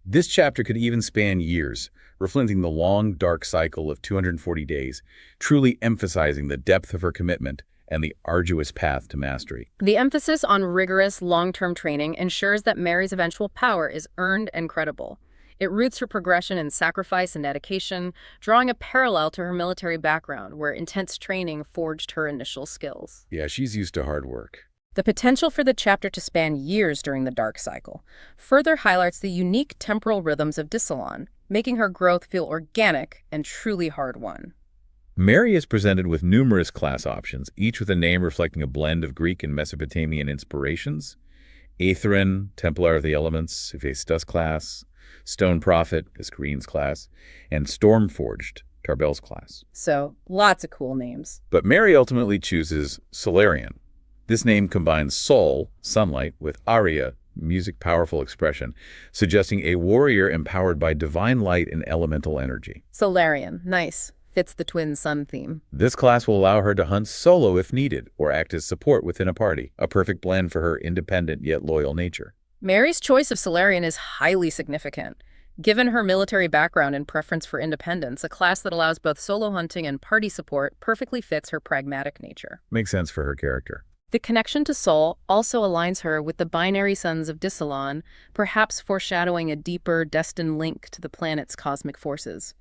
This chapter could even span years, reflecting the long, dark cycle of 240 days, truly emphasizing the depth of her commitment and the arduous path to mastery. The emphasis on rigorous, long-term training ensures that Mary's eventual power is earned and credible. It roots her progression in sacrifice and dedication, drawing a parallel to her military background, where intense training forged her initial skills. Yeah, she's used to hard work. The potential for the chapter to span years during the dark cycle further highlights the unique temporal rhythms of Dissalon, making her growth feel organic and truly hard-won. Mary is presented with numerous class options, each with a name reflecting a blend of Greek and Mesopotamian inspirations. Aetherin, Templar of the Elements, Hephaestus class, Stone Prophet, Iskareen's class, and Stormforged, Tarbell's class. So, lots of cool names. But Mary ultimately chooses Solarian. This name combines sol, sunlight, with aria, music, powerful expression, suggesting a warrior empowered by divine light and elemental energy. Solarian, nice. Fits the twin sun theme. This class will allow her to hunt solo if needed, or act as support within a party, a perfect blend for her independent yet loyal nature. Mary's choice of Solarian is highly significant. Given her military background and preference for independence, a class that allows both solo hunting and party support perfectly fits her pragmatic nature. Makes sense for her character. The connection to Sol also aligns her with the binary suns of Dissalon, perhaps foreshadowing a deeper, destined link to the planet's cosmic forces.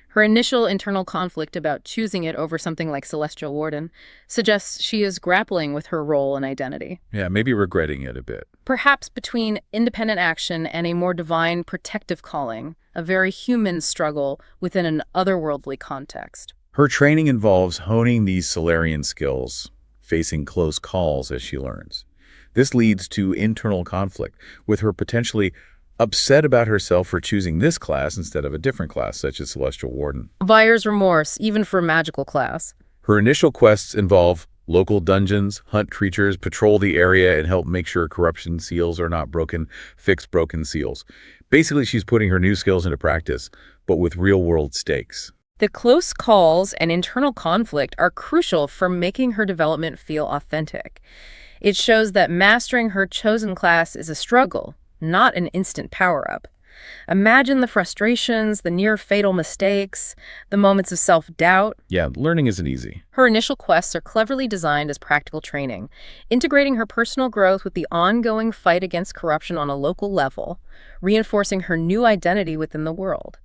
Her initial internal conflict about choosing it over something like Celestial Warden suggests she is grappling with her role and identity. Yeah, maybe regretting it a bit. Perhaps between independent action and a more divine protective calling, a very human struggle within an otherworldly context. Her training involves honing these Solarian skills, facing close calls as she learns. This leads to internal conflict, with her potentially upset about herself for choosing this class instead of a different class, such as Celestial Warden. Buyer's remorse, even for a magical class. Her initial quests involve local dungeons, hunt creatures, patrol the area, and help make sure corruption seals are not broken, fix broken seals. Basically, she's putting her new skills into practice, but with real-world stakes. The close calls and internal conflict are crucial for making her development feel authentic. It shows that mastering her chosen class is a struggle, not an instant power-up. Imagine the frustrations, the near-fatal mistakes, the moments of self-doubt. Yeah, learning isn't easy. Her initial quests are cleverly designed as practical training, integrating her personal growth with the ongoing fight against corruption on a local level, reinforcing her new identity within the world.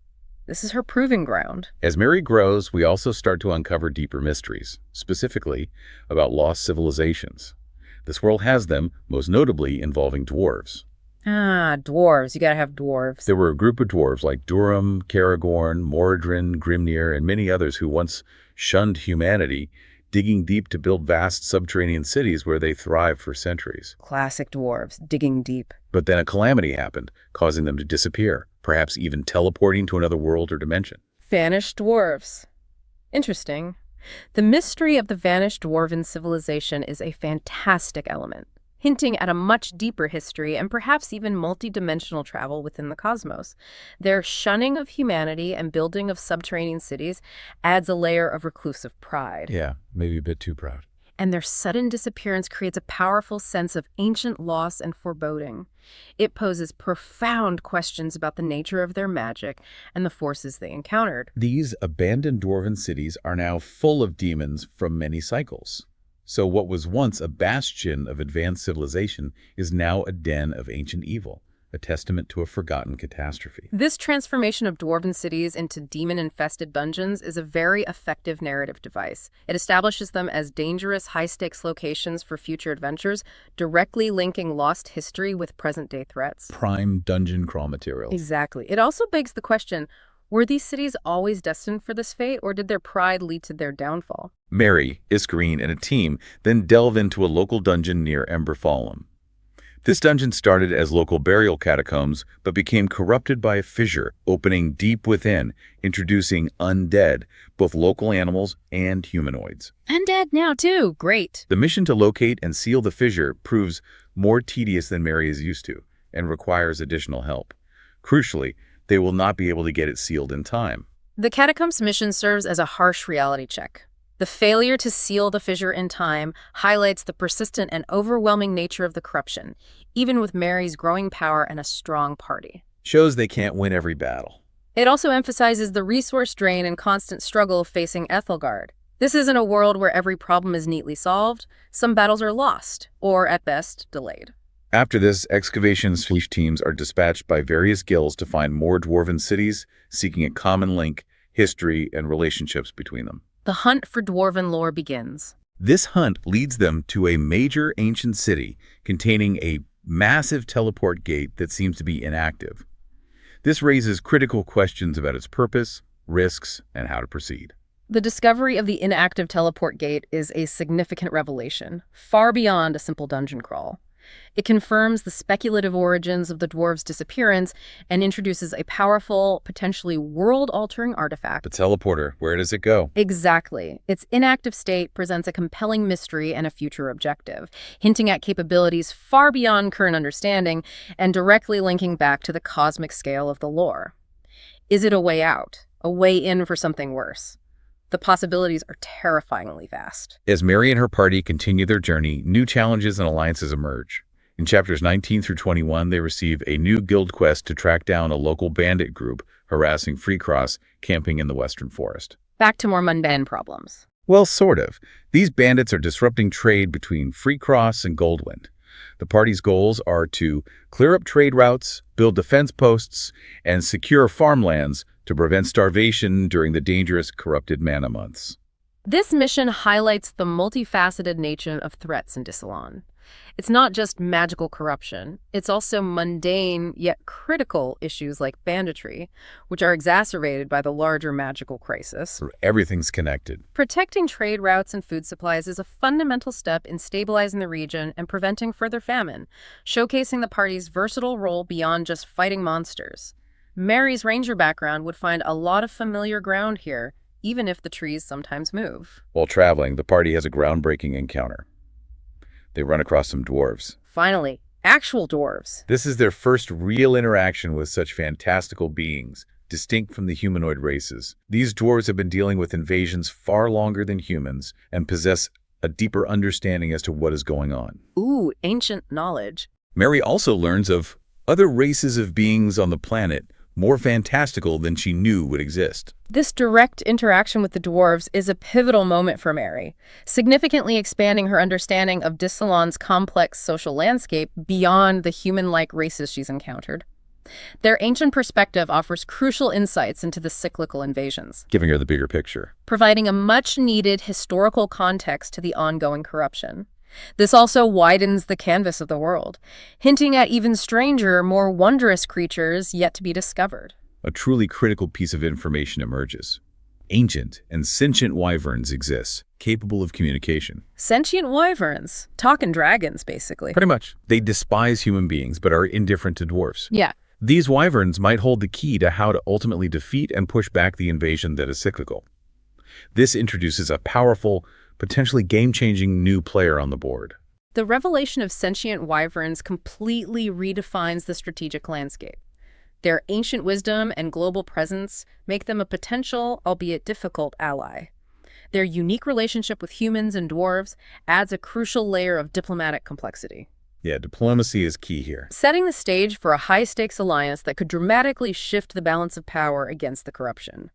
This is her proving ground. As Mary grows, we also start to uncover deeper mysteries, specifically about lost civilizations. This world has them, most notably involving dwarves. Dwarves. You gotta have dwarves. There were a group of dwarves like Durham, Caragorn, Moradrin, Grimnir, and many others who once shunned humanity, digging deep to build vast subterranean cities where they thrived for centuries. Classic dwarves, digging deep. But then a calamity happened, causing them to disappear, perhaps even teleporting to another world or dimension. Vanished dwarves. Interesting. The mystery of the vanished dwarven civilization is a fantastic element, hinting at a much deeper history and perhaps even multi-dimensional travel within the cosmos. Their shunning of humanity and building of subterranean cities adds a layer of reclusive pride. Yeah, maybe a bit too proud. And their sudden disappearance creates a powerful sense of ancient loss and foreboding. It poses profound questions about the nature of their magic and the forces they encountered. These abandoned dwarven cities are now full of demons from many cycles. So what was once a bastion of advanced civilization is now a den of ancient evil, a testament to a forgotten catastrophe. This transformation of dwarven cities into demon-infested dungeons is a very effective narrative device. It establishes them as dangerous, high-stakes locations for future adventures, directly linking lost history with present-day threats. Prime dungeon crawl materials. Exactly. It also begs the question, were these cities always destined for this fate, or did their pride lead to their downfall? Mary, Iskareen, and a team then delve into a local dungeon near Emberfallen. This dungeon started as local burial catacombs, but became corrupted by a fissure opening deep within, introducing undead, both local animals and humanoids. Undead now, too. Great. The mission to locate and seal the fissure proves more tedious than Mary is used to, and requires additional help. Crucially, they will not be able to get it sealed in time. The Catacombs mission serves as a harsh reality check. The failure to seal the fissure in time highlights the persistent and overwhelming nature of the corruption, even with Mary's growing power and a strong party. Shows they can't win every battle. It also emphasizes the resource drain and constant struggle facing Ethelgard. This isn't a world where every problem is neatly solved. Some battles are lost, or at best, delayed. After this, excavation teams are dispatched by various guilds to find more dwarven cities, seeking a common link, history, and relationships between them. The hunt for dwarven lore begins. This hunt leads them to a major ancient city containing a massive teleport gate that seems to be inactive. This raises critical questions about its purpose, risks, and how to proceed. The discovery of the inactive teleport gate is a significant revelation, far beyond a simple dungeon crawl. It confirms the speculative origins of the dwarves' disappearance and introduces a powerful, potentially world-altering artifact. The teleporter, where does it go? Exactly. Its inactive state presents a compelling mystery and a future objective, hinting at capabilities far beyond current understanding and directly linking back to the cosmic scale of the lore. Is it a way out? A way in for something worse? The possibilities are terrifyingly vast. As Mary and her party continue their journey, new challenges and alliances emerge. In chapters 19 through 21, they receive a new guild quest to track down a local bandit group harassing Freecross camping in the Western Forest. Back to more mundane problems. Well, sort of. These bandits are disrupting trade between Freecross and Goldwind. The party's goals are to clear up trade routes, build defense posts, and secure farmlands to prevent starvation during the dangerous corrupted mana months. This mission highlights the multifaceted nature of threats in Dissalon. It's not just magical corruption, it's also mundane yet critical issues like banditry, which are exacerbated by the larger magical crisis. Everything's connected. Protecting trade routes and food supplies is a fundamental step in stabilizing the region and preventing further famine, showcasing the party's versatile role beyond just fighting monsters. Mary's ranger background would find a lot of familiar ground here, even if the trees sometimes move. While traveling, the party has a groundbreaking encounter. They run across some dwarves. Finally, actual dwarves. This is their first real interaction with such fantastical beings, distinct from the humanoid races. These dwarves have been dealing with invasions far longer than humans and possess a deeper understanding as to what is going on. Ooh, ancient knowledge. Mary also learns of other races of beings on the planet more fantastical than she knew would exist. This direct interaction with the dwarves is a pivotal moment for Mary, significantly expanding her understanding of Dissalon's complex social landscape beyond the human-like races she's encountered. Their ancient perspective offers crucial insights into the cyclical invasions, Giving her the bigger picture. providing a much-needed historical context to the ongoing corruption. This also widens the canvas of the world, hinting at even stranger, more wondrous creatures yet to be discovered. A truly critical piece of information emerges. Ancient and sentient wyverns exist, capable of communication. Sentient wyverns, talking dragons, basically. Pretty much. They despise human beings, but are indifferent to dwarfs. Yeah. These wyverns might hold the key to how to ultimately defeat and push back the invasion that is cyclical. This introduces a powerful, potentially game-changing new player on the board. The revelation of sentient wyverns completely redefines the strategic landscape. Their ancient wisdom and global presence make them a potential, albeit difficult, ally. Their unique relationship with humans and dwarves adds a crucial layer of diplomatic complexity. Yeah, diplomacy is key here. Setting the stage for a high-stakes alliance that could dramatically shift the balance of power against the corruption.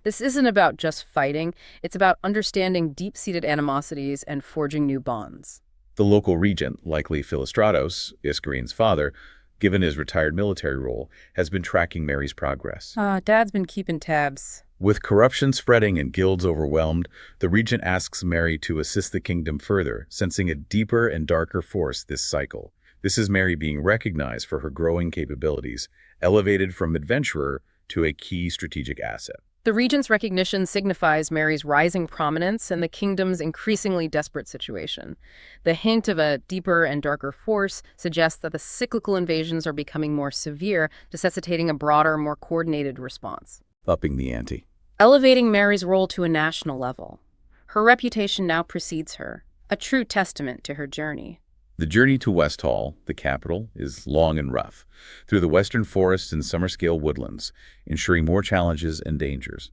This isn't about just fighting, it's about understanding deep-seated animosities and forging new bonds. The local regent, likely Philostratos, Iskarine's father, given his retired military role, has been tracking Mary's progress. Dad's been keeping tabs. With corruption spreading and guilds overwhelmed, the regent asks Mary to assist the kingdom further, sensing a deeper and darker force this cycle. This is Mary being recognized for her growing capabilities, elevated from adventurer to a key strategic asset. The regent's recognition signifies Mary's rising prominence and the kingdom's increasingly desperate situation. The hint of a deeper and darker force suggests that the cyclical invasions are becoming more severe, necessitating a broader, more coordinated response. Upping the ante. Elevating Mary's role to a national level. Her reputation now precedes her, a true testament to her journey. The journey to Westhall, the capital, is long and rough, through the western forests and summer-scale woodlands, ensuring more challenges and dangers.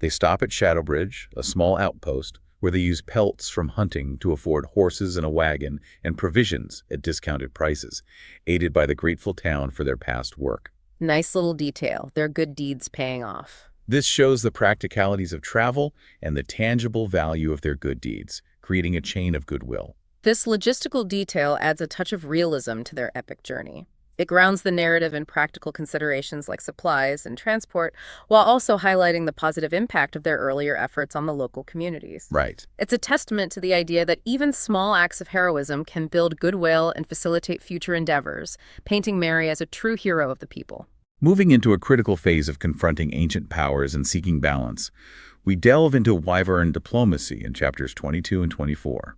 They stop at Shadowbridge, a small outpost, where they use pelts from hunting to afford horses and a wagon and provisions at discounted prices, aided by the grateful town for their past work. Nice little detail, their good deeds paying off. This shows the practicalities of travel and the tangible value of their good deeds, creating a chain of goodwill. This logistical detail adds a touch of realism to their epic journey. It grounds the narrative in practical considerations like supplies and transport, while also highlighting the positive impact of their earlier efforts on the local communities. Right. It's a testament to the idea that even small acts of heroism can build goodwill and facilitate future endeavors, painting Mary as a true hero of the people. Moving into a critical phase of confronting ancient powers and seeking balance, we delve into wyvern diplomacy in chapters 22 and 24.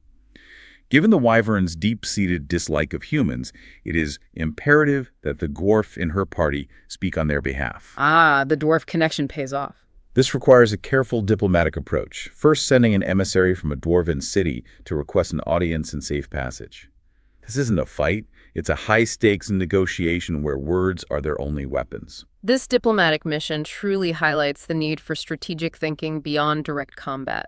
Given the wyvern's deep-seated dislike of humans, it is imperative that the dwarf in her party speak on their behalf. The dwarf connection pays off. This requires a careful diplomatic approach, first sending an emissary from a dwarven city to request an audience and safe passage. This isn't a fight, it's a high-stakes negotiation where words are their only weapons. This diplomatic mission truly highlights the need for strategic thinking beyond direct combat.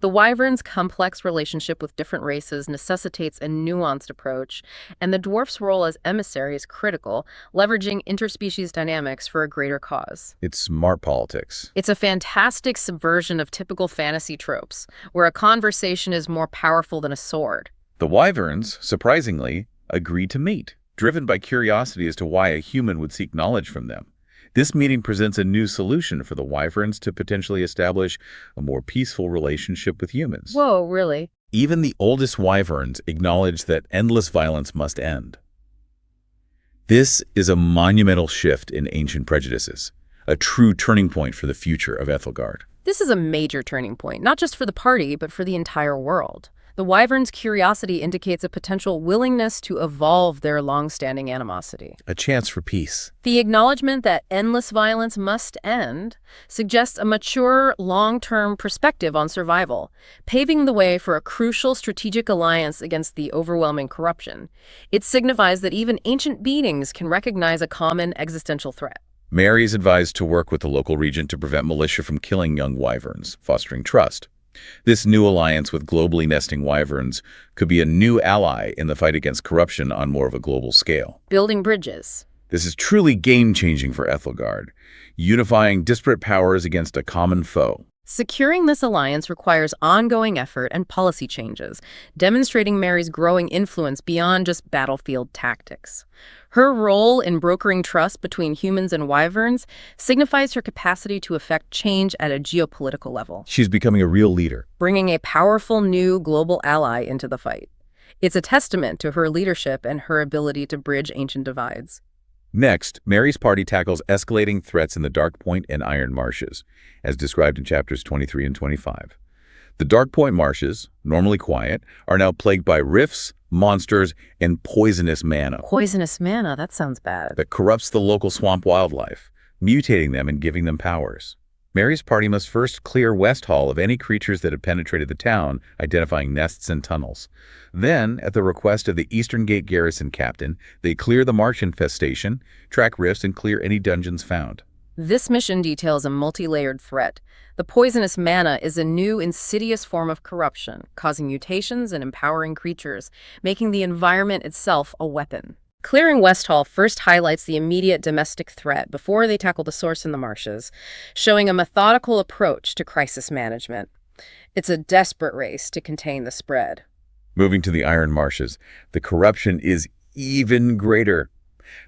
The wyvern's complex relationship with different races necessitates a nuanced approach, and the dwarf's role as emissary is critical, leveraging interspecies dynamics for a greater cause. It's smart politics. It's a fantastic subversion of typical fantasy tropes, where a conversation is more powerful than a sword. The wyverns, surprisingly, agree to meet, driven by curiosity as to why a human would seek knowledge from them. This meeting presents a new solution for the wyverns to potentially establish a more peaceful relationship with humans. Whoa, really? Even the oldest wyverns acknowledge that endless violence must end. This is a monumental shift in ancient prejudices, a true turning point for the future of Ethelgard. This is a major turning point, not just for the party, but for the entire world. The wyvern's curiosity indicates a potential willingness to evolve their long-standing animosity. A chance for peace. The acknowledgement that endless violence must end suggests a mature, long-term perspective on survival, paving the way for a crucial strategic alliance against the overwhelming corruption. It signifies that even ancient beings can recognize a common existential threat. Mary is advised to work with the local regent to prevent militia from killing young wyverns, fostering trust. This new alliance with globally nesting wyverns could be a new ally in the fight against corruption on more of a global scale. Building bridges. This is truly game-changing for Ethelgard, unifying disparate powers against a common foe. Securing this alliance requires ongoing effort and policy changes, demonstrating Mary's growing influence beyond just battlefield tactics. Her role in brokering trust between humans and wyverns signifies her capacity to effect change at a geopolitical level. She's becoming a real leader, bringing a powerful new global ally into the fight. It's a testament to her leadership and her ability to bridge ancient divides. Next, Mary's party tackles escalating threats in the Dark Point and Iron Marshes, as described in chapters 23 and 25. The Dark Point marshes, normally quiet, are now plagued by rifts, monsters, and poisonous mana. Poisonous mana? That sounds bad. That corrupts the local swamp wildlife, mutating them and giving them powers. Mary's party must first clear West Hall of any creatures that have penetrated the town, identifying nests and tunnels. Then, at the request of the Eastern Gate garrison captain, they clear the marsh infestation, track rifts, and clear any dungeons found. This mission details a multi-layered threat. The poisonous mana is a new, insidious form of corruption, causing mutations and empowering creatures, making the environment itself a weapon. Clearing West Hall first highlights the immediate domestic threat before they tackle the source in the marshes, showing a methodical approach to crisis management. It's a desperate race to contain the spread. Moving to the Iron Marshes, the corruption is even greater.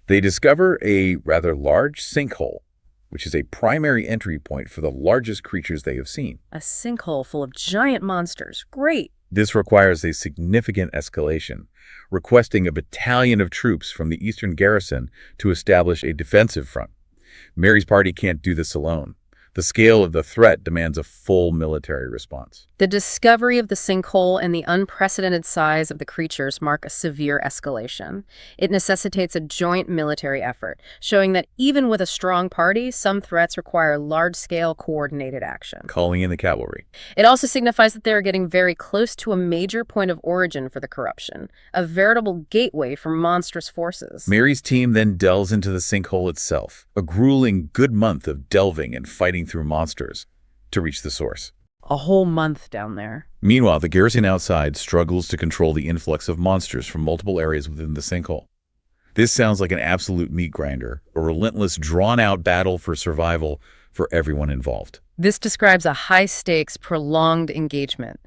They discover a rather large sinkhole, which is a primary entry point for the largest creatures they have seen. A sinkhole full of giant monsters. Great! This requires a significant escalation, requesting a battalion of troops from the Eastern garrison to establish a defensive front. Mary's party can't do this alone. The scale of the threat demands a full military response. The discovery of the sinkhole and the unprecedented size of the creatures mark a severe escalation. It necessitates a joint military effort, showing that even with a strong party, some threats require large-scale coordinated action. Calling in the cavalry. It also signifies that they are getting very close to a major point of origin for the corruption, a veritable gateway for monstrous forces. Mary's team then delves into the sinkhole itself, a grueling good month of delving and fighting through monsters to reach the source. A whole month down there. Meanwhile, the garrison outside struggles to control the influx of monsters from multiple areas within the sinkhole. This sounds like an absolute meat grinder, a relentless, drawn-out battle for survival for everyone involved. This describes a high-stakes, prolonged engagement.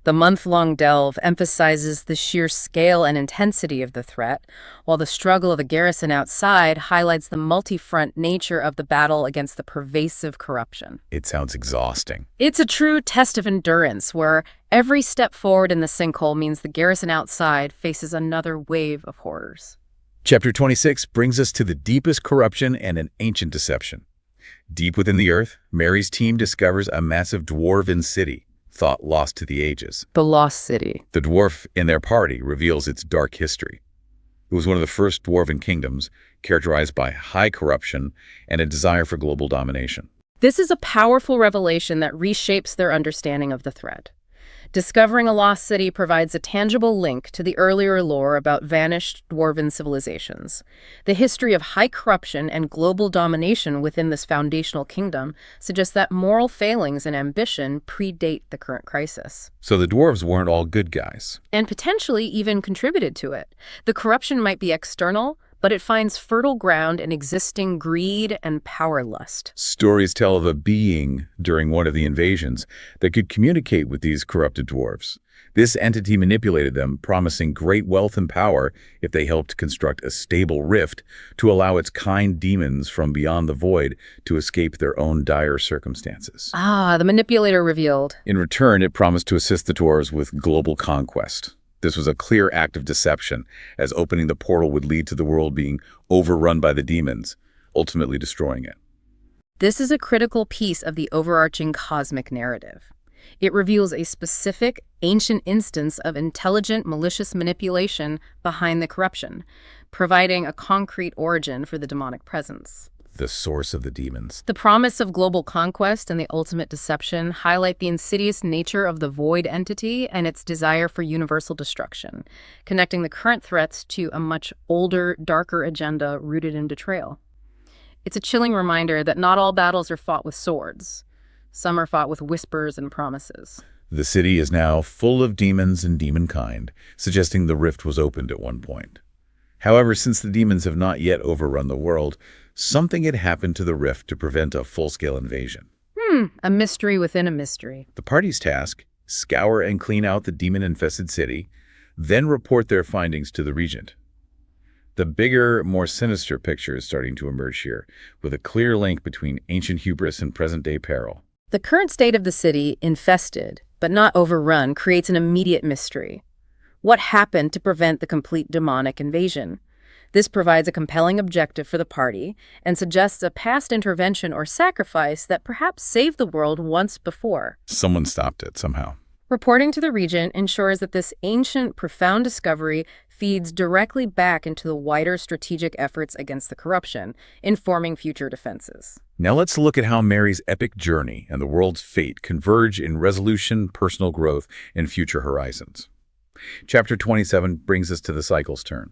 The month-long delve emphasizes the sheer scale and intensity of the threat, while the struggle of the garrison outside highlights the multi-front nature of the battle against the pervasive corruption. It sounds exhausting. It's a true test of endurance, where every step forward in the sinkhole means the garrison outside faces another wave of horrors. Chapter 26 brings us to the deepest corruption and an ancient deception. Deep within the earth, Mary's team discovers a massive dwarven city, thought lost to the ages. The Lost City. The dwarf in their party reveals its dark history. It was one of the first dwarven kingdoms, characterized by high corruption and a desire for global domination. This is a powerful revelation that reshapes their understanding of the threat. Discovering a lost city provides a tangible link to the earlier lore about vanished dwarven civilizations. The history of high corruption and global domination within this foundational kingdom suggests that moral failings and ambition predate the current crisis. So the dwarves weren't all good guys. And potentially even contributed to it. The corruption might be external, but it finds fertile ground in existing greed and power lust. Stories tell of a being during one of the invasions that could communicate with these corrupted dwarves. This entity manipulated them, promising great wealth and power if they helped construct a stable rift to allow its kind demons from beyond the void to escape their own dire circumstances. The manipulator revealed. In return, it promised to assist the dwarves with global conquest. This was a clear act of deception, as opening the portal would lead to the world being overrun by the demons, ultimately destroying it. This is a critical piece of the overarching cosmic narrative. It reveals a specific, ancient instance of intelligent, malicious manipulation behind the corruption, providing a concrete origin for the demonic presence. The source of the demons. The promise of global conquest and the ultimate deception highlight the insidious nature of the void entity and its desire for universal destruction, connecting the current threats to a much older, darker agenda rooted in betrayal. It's a chilling reminder that not all battles are fought with swords. Some are fought with whispers and promises. The city is now full of demons and demonkind, suggesting the rift was opened at one point. However, since the demons have not yet overrun the world, something had happened to the rift to prevent a full-scale invasion. A mystery within a mystery. The party's task: scour and clean out the demon-infested city, then report their findings to the regent. The bigger, more sinister picture is starting to emerge here, with a clear link between ancient hubris and present-day peril. The current state of the city, infested but not overrun, creates an immediate mystery. What happened to prevent the complete demonic invasion? This provides a compelling objective for the party and suggests a past intervention or sacrifice that perhaps saved the world once before. Someone stopped it somehow. Reporting to the regent ensures that this ancient, profound discovery feeds directly back into the wider strategic efforts against the corruption, informing future defenses. Now let's look at how Mary's epic journey and the world's fate converge in resolution, personal growth, and future horizons. Chapter 27 brings us to the cycle's turn.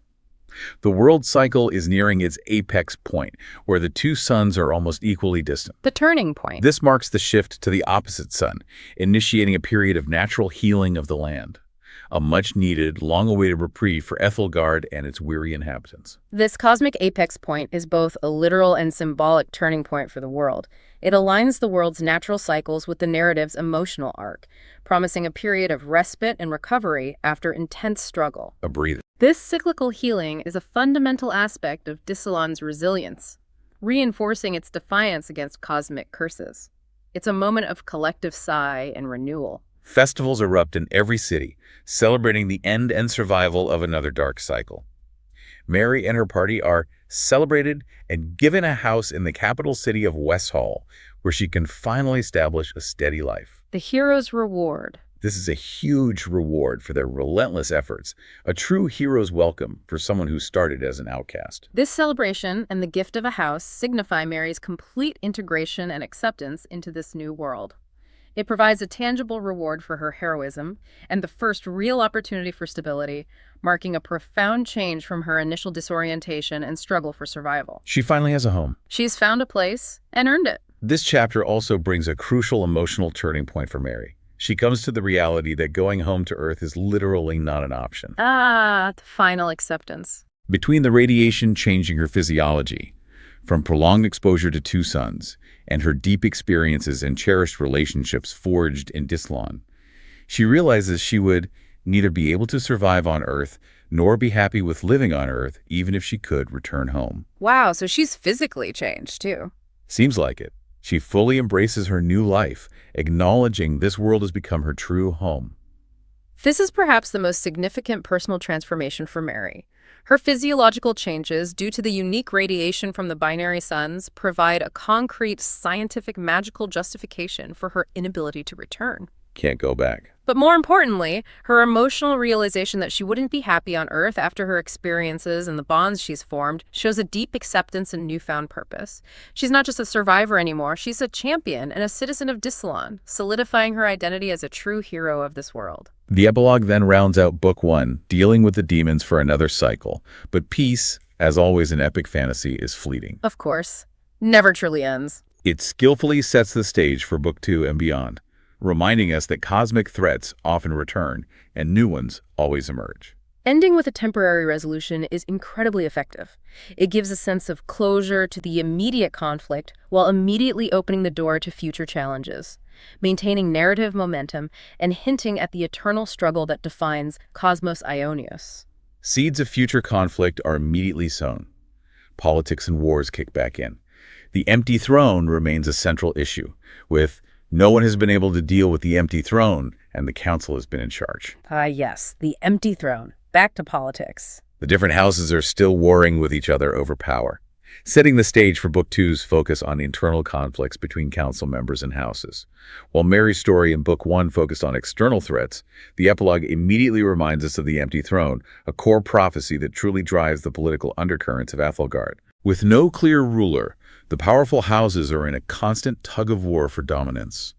The world cycle is nearing its apex point, where the two suns are almost equally distant. The turning point. This marks the shift to the opposite sun, initiating a period of natural healing of the land, a much-needed, long-awaited reprieve for Ethelgard and its weary inhabitants. This cosmic apex point is both a literal and symbolic turning point for the world. It aligns the world's natural cycles with the narrative's emotional arc, promising a period of respite and recovery after intense struggle. A breather. This cyclical healing is a fundamental aspect of Dissalon's resilience, reinforcing its defiance against cosmic curses. It's a moment of collective sigh and renewal. Festivals erupt in every city, celebrating the end and survival of another dark cycle. Mary and her party are celebrated and given a house in the capital city of Westhall, where she can finally establish a steady life. The hero's reward. This is a huge reward for their relentless efforts, a true hero's welcome for someone who started as an outcast. This celebration and the gift of a house signify Mary's complete integration and acceptance into this new world. It provides a tangible reward for her heroism and the first real opportunity for stability, marking a profound change from her initial disorientation and struggle for survival. She finally has a home. She's found a place and earned it. This chapter also brings a crucial emotional turning point for Mary. She comes to the reality that going home to Earth is literally not an option. The final acceptance. Between the radiation changing her physiology, from prolonged exposure to two suns, and her deep experiences and cherished relationships forged in Dissalon, she realizes she would neither be able to survive on Earth nor be happy with living on Earth even if she could return home. Wow, so she's physically changed too. Seems like it. She fully embraces her new life, acknowledging this world has become her true home. This is perhaps the most significant personal transformation for Mary. Her physiological changes, due to the unique radiation from the binary suns, provide a concrete, scientific, magical justification for her inability to return. Can't go back. But more importantly, her emotional realization that she wouldn't be happy on Earth after her experiences and the bonds she's formed shows a deep acceptance and newfound purpose. She's not just a survivor anymore, she's a champion and a citizen of Dissalon, solidifying her identity as a true hero of this world. The epilogue then rounds out Book 1, dealing with the demons for another cycle. But peace, as always in epic fantasy, is fleeting. Of course. Never truly ends. It skillfully sets the stage for Book 2 and beyond, reminding us that cosmic threats often return and new ones always emerge. Ending with a temporary resolution is incredibly effective. It gives a sense of closure to the immediate conflict while immediately opening the door to future challenges, maintaining narrative momentum and hinting at the eternal struggle that defines Kosmos Aionios. Seeds of future conflict are immediately sown. Politics and wars kick back in. The empty throne remains a central issue, with no one has been able to deal with the empty throne, and the council has been in charge. Yes, the empty throne. Back to politics. The different houses are still warring with each other over power, setting the stage for Book 2's focus on internal conflicts between council members and houses. While Mary's story in Book 1 focused on external threats, the epilogue immediately reminds us of the empty throne, a core prophecy that truly drives the political undercurrents of Ethelgard. With no clear ruler, the powerful houses are in a constant tug-of-war for dominance.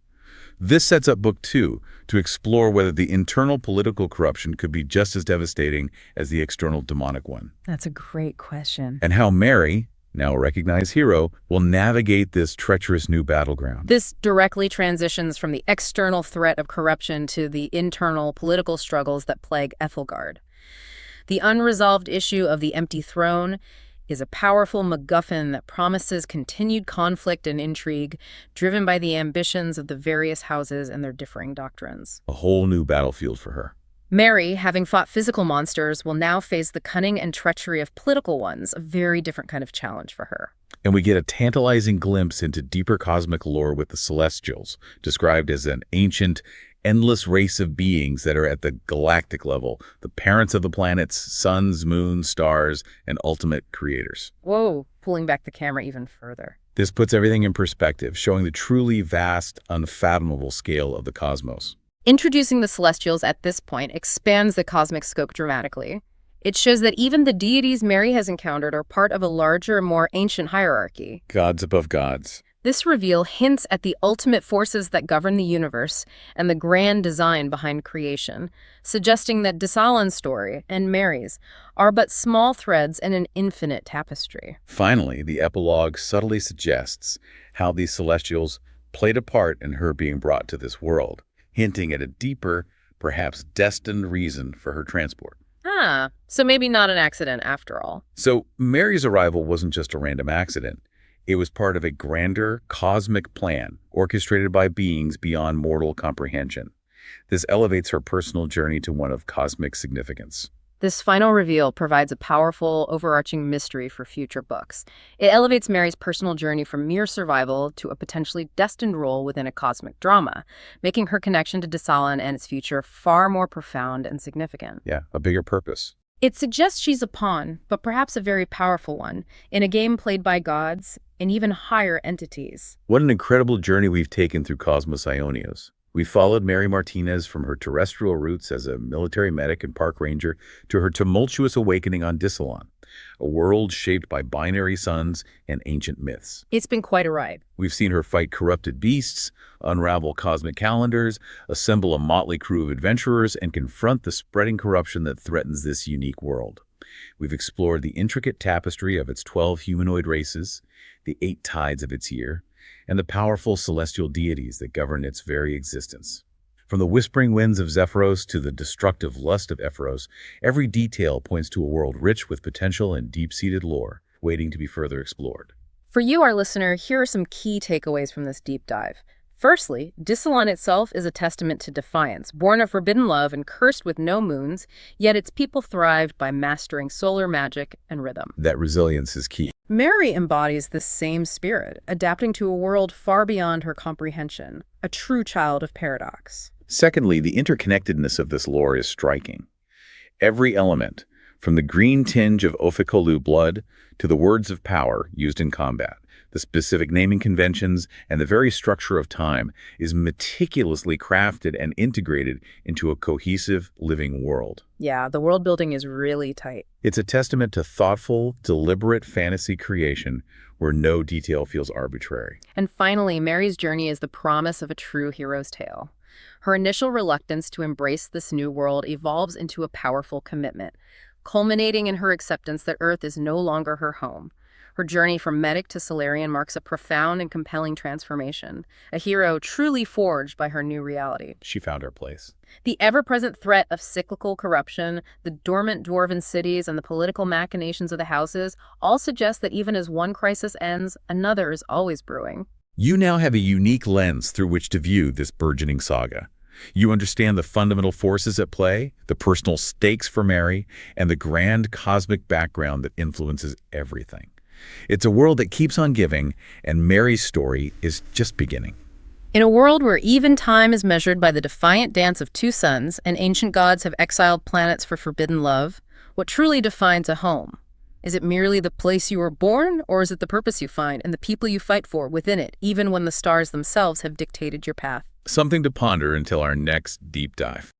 This sets up Book 2 to explore whether the internal political corruption could be just as devastating as the external demonic one. That's a great question. And how Mary, now a recognized hero, will navigate this treacherous new battleground. This directly transitions from the external threat of corruption to the internal political struggles that plague Ethelgard. The unresolved issue of the empty throne is a powerful MacGuffin that promises continued conflict and intrigue, driven by the ambitions of the various houses and their differing doctrines. A whole new battlefield for her. Mary, having fought physical monsters, will now face the cunning and treachery of political ones, a very different kind of challenge for her. And we get a tantalizing glimpse into deeper cosmic lore with the Celestials, described as an ancient, endless race of beings that are at the galactic level, the parents of the planets, suns, moons, stars, and ultimate creators. Whoa, pulling back the camera even further. This puts everything in perspective, showing the truly vast, unfathomable scale of the cosmos. Introducing the Celestials at this point expands the cosmic scope dramatically. It shows that even the deities Mary has encountered are part of a larger, more ancient hierarchy. Gods above gods. This reveal hints at the ultimate forces that govern the universe and the grand design behind creation, suggesting that Desalin's story and Mary's are but small threads in an infinite tapestry. Finally, the epilogue subtly suggests how these celestials played a part in her being brought to this world, hinting at a deeper, perhaps destined reason for her transport. So maybe not an accident after all. So Mary's arrival wasn't just a random accident. It was part of a grander cosmic plan orchestrated by beings beyond mortal comprehension. This elevates her personal journey to one of cosmic significance. This final reveal provides a powerful, overarching mystery for future books. It elevates Mary's personal journey from mere survival to a potentially destined role within a cosmic drama, making her connection to Desalin and its future far more profound and significant. Yeah, a bigger purpose. It suggests she's a pawn, but perhaps a very powerful one, in a game played by gods and even higher entities. What an incredible journey we've taken through Kosmos Aionios. We followed Mary Martinez from her terrestrial roots as a military medic and park ranger to her tumultuous awakening on Desalon, a world shaped by binary suns and ancient myths. It's been quite a ride. We've seen her fight corrupted beasts, unravel cosmic calendars, assemble a motley crew of adventurers, and confront the spreading corruption that threatens this unique world. We've explored the intricate tapestry of its 12 humanoid races, the 8 tides of its year, and the powerful celestial deities that govern its very existence. From the whispering winds of Zephyros to the destructive lust of Ephyros, every detail points to a world rich with potential and deep-seated lore, waiting to be further explored. For you, our listener, here are some key takeaways from this deep dive. Firstly, Desalon itself is a testament to defiance, born of forbidden love and cursed with no moons, yet its people thrived by mastering solar magic and rhythm. That resilience is key. Mary embodies this same spirit, adapting to a world far beyond her comprehension, a true child of paradox. Secondly, the interconnectedness of this lore is striking. Every element, from the green tinge of Ophicolu blood to the words of power used in combat, the specific naming conventions, and the very structure of time, is meticulously crafted and integrated into a cohesive, living world. Yeah, the world building is really tight. It's a testament to thoughtful, deliberate fantasy creation where no detail feels arbitrary. And finally, Mary's journey is the promise of a true hero's tale. Her initial reluctance to embrace this new world evolves into a powerful commitment, culminating in her acceptance that Earth is no longer her home. Her journey from medic to Solarian marks a profound and compelling transformation, a hero truly forged by her new reality. She found her place. The ever-present threat of cyclical corruption, the dormant dwarven cities, and the political machinations of the houses all suggest that even as one crisis ends, another is always brewing. You now have a unique lens through which to view this burgeoning saga. You understand the fundamental forces at play, the personal stakes for Mary, and the grand cosmic background that influences everything. It's a world that keeps on giving, and Mary's story is just beginning. In a world where even time is measured by the defiant dance of two suns and ancient gods have exiled planets for forbidden love, what truly defines a home? Is it merely the place you were born, or is it the purpose you find and the people you fight for within it, even when the stars themselves have dictated your path? Something to ponder until our next deep dive.